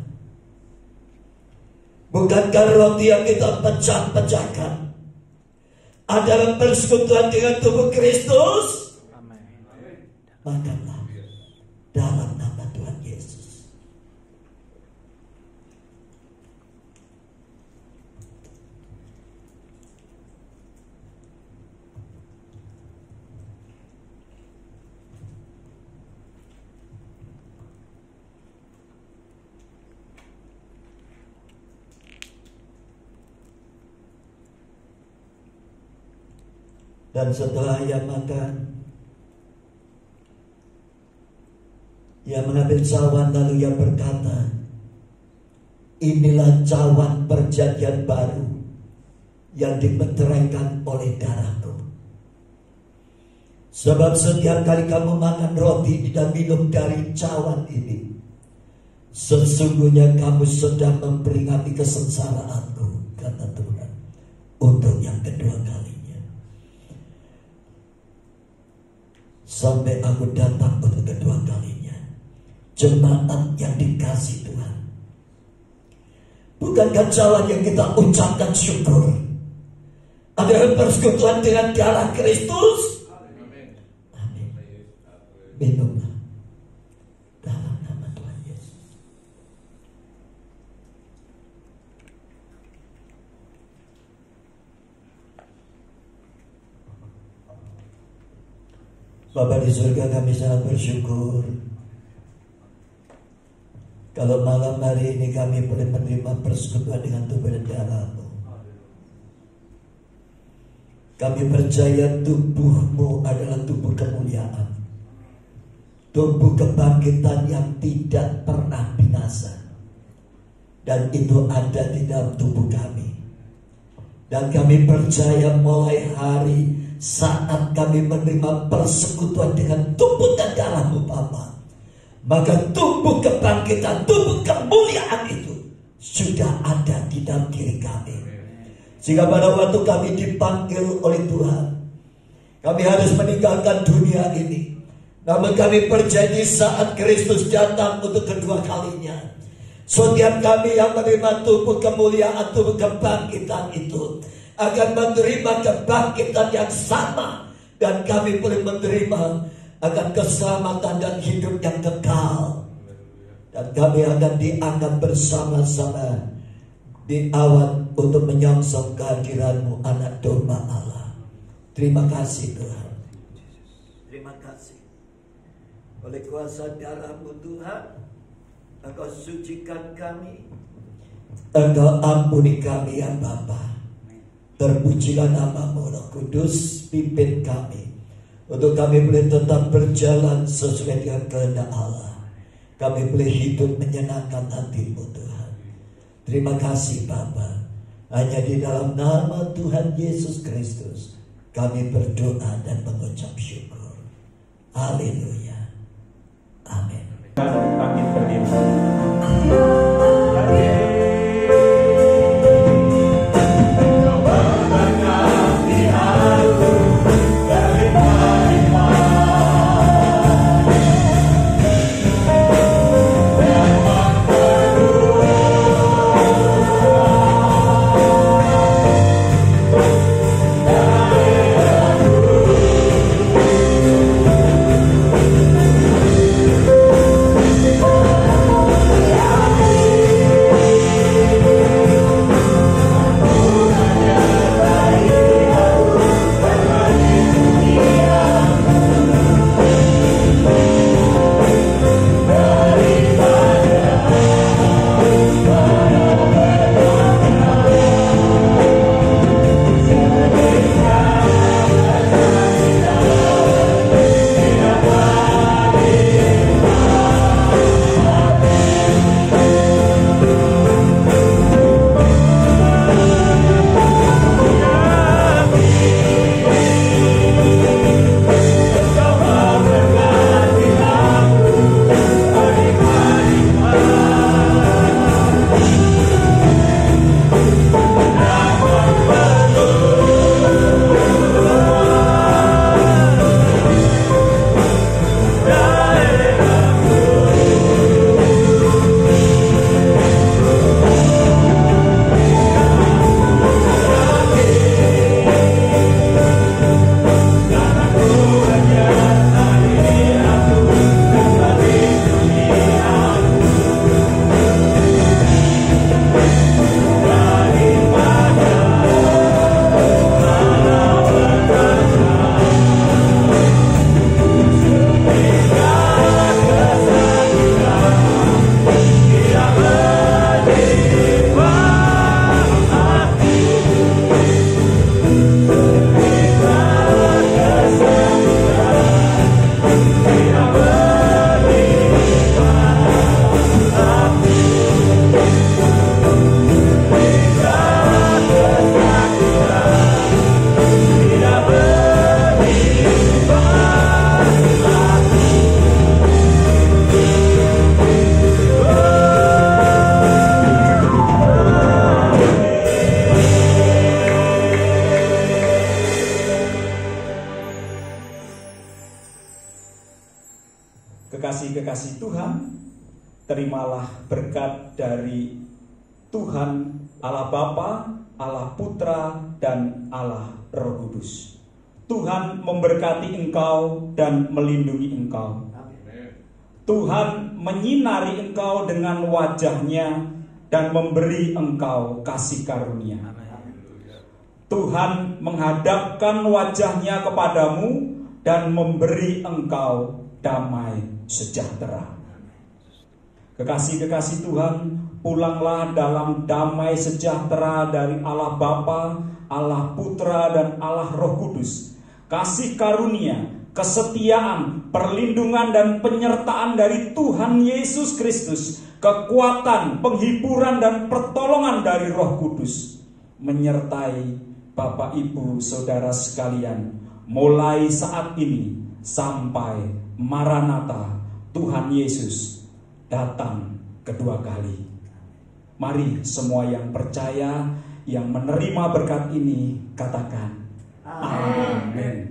Bukankah roti yang kita pecah-pecahkan adalah persekutuan dengan tubuh Kristus? Makanlah dalam nama Tuhan Yesus. Dan setelah Ia makan, Ia mengambil cawan lalu Ia berkata, inilah cawan perjanjian baru yang dimeteraikan oleh darahku. Sebab setiap kali kamu makan roti dan minum dari cawan ini, sesungguhnya kamu sedang memperingati kesengsaraanku, kata Tuhan, untuk yang kedua kalinya. Sampai aku datang untuk kedua kalinya. Jemaat yang dikasihi Tuhan, bukankah cawan yang kita ucapkan syukur adalah persekutuan dengan darah Kristus? Amin. Minumlah dalam nama Tuhan Yesus. Bapa di surga, kami sangat bersyukur kalau malam hari ini kami boleh menerima persekutuan dengan tubuh dan darah-Mu. Kami percaya tubuh-Mu adalah tubuh kemuliaan, tubuh kebangkitan yang tidak pernah binasa, dan itu ada di dalam tubuh kami. Dan kami percaya mulai hari saat kami menerima persekutuan dengan tubuh dan darah-Mu Bapa, maka tubuh kebangkitan, tubuh kemuliaan itu sudah ada di dalam diri kami. Sehingga pada waktu kami dipanggil oleh Tuhan, kami harus meninggalkan dunia ini. Namun kami percaya di saat Kristus datang untuk kedua kalinya, setiap kami yang menerima tubuh kemuliaan, tubuh kebangkitan itu akan menerima kebangkitan yang sama, dan kami boleh menerima akan keselamatan dan hidup yang kekal. Dan kami akan diangkat bersama-sama di awan untuk menyongsong kehadiran-Mu, Anak Domba Allah. Terima kasih Tuhan. Terima kasih. Oleh kuasa darah-Mu Tuhan, Engkau sucikan kami, Engkau ampuni kami ya Bapa. Terpujilah nama-Mu Roh Kudus, pimpin kami untuk kami boleh tetap berjalan sesuai dengan kehendak Allah. Kami boleh hidup menyenangkan hati-Mu Tuhan. Terima kasih Bapa. Hanya di dalam nama Tuhan Yesus Kristus kami berdoa dan mengucap syukur. Haleluya. Amin.
Kami berdiri.
Kekasih-kekasih Tuhan, terimalah berkat dari Tuhan Allah Bapa, Allah Putra, dan Allah Roh Kudus. Tuhan memberkati engkau dan melindungi engkau. Tuhan menyinari engkau dengan wajah-Nya dan memberi engkau kasih karunia. Tuhan menghadapkan wajah-Nya kepadamu dan memberi engkau damai sejahtera. Kekasih-kekasih Tuhan, pulanglah dalam damai sejahtera dari Allah Bapa, Allah Putra, dan Allah Roh Kudus. Kasih karunia, kesetiaan, perlindungan, dan penyertaan dari Tuhan Yesus Kristus, kekuatan, penghiburan, dan pertolongan dari Roh Kudus menyertai Bapak, Ibu, Saudara sekalian, mulai saat ini sampai Maranatha, Tuhan Yesus datang kedua kali. Mari semua yang percaya, yang menerima berkat ini, katakan amin.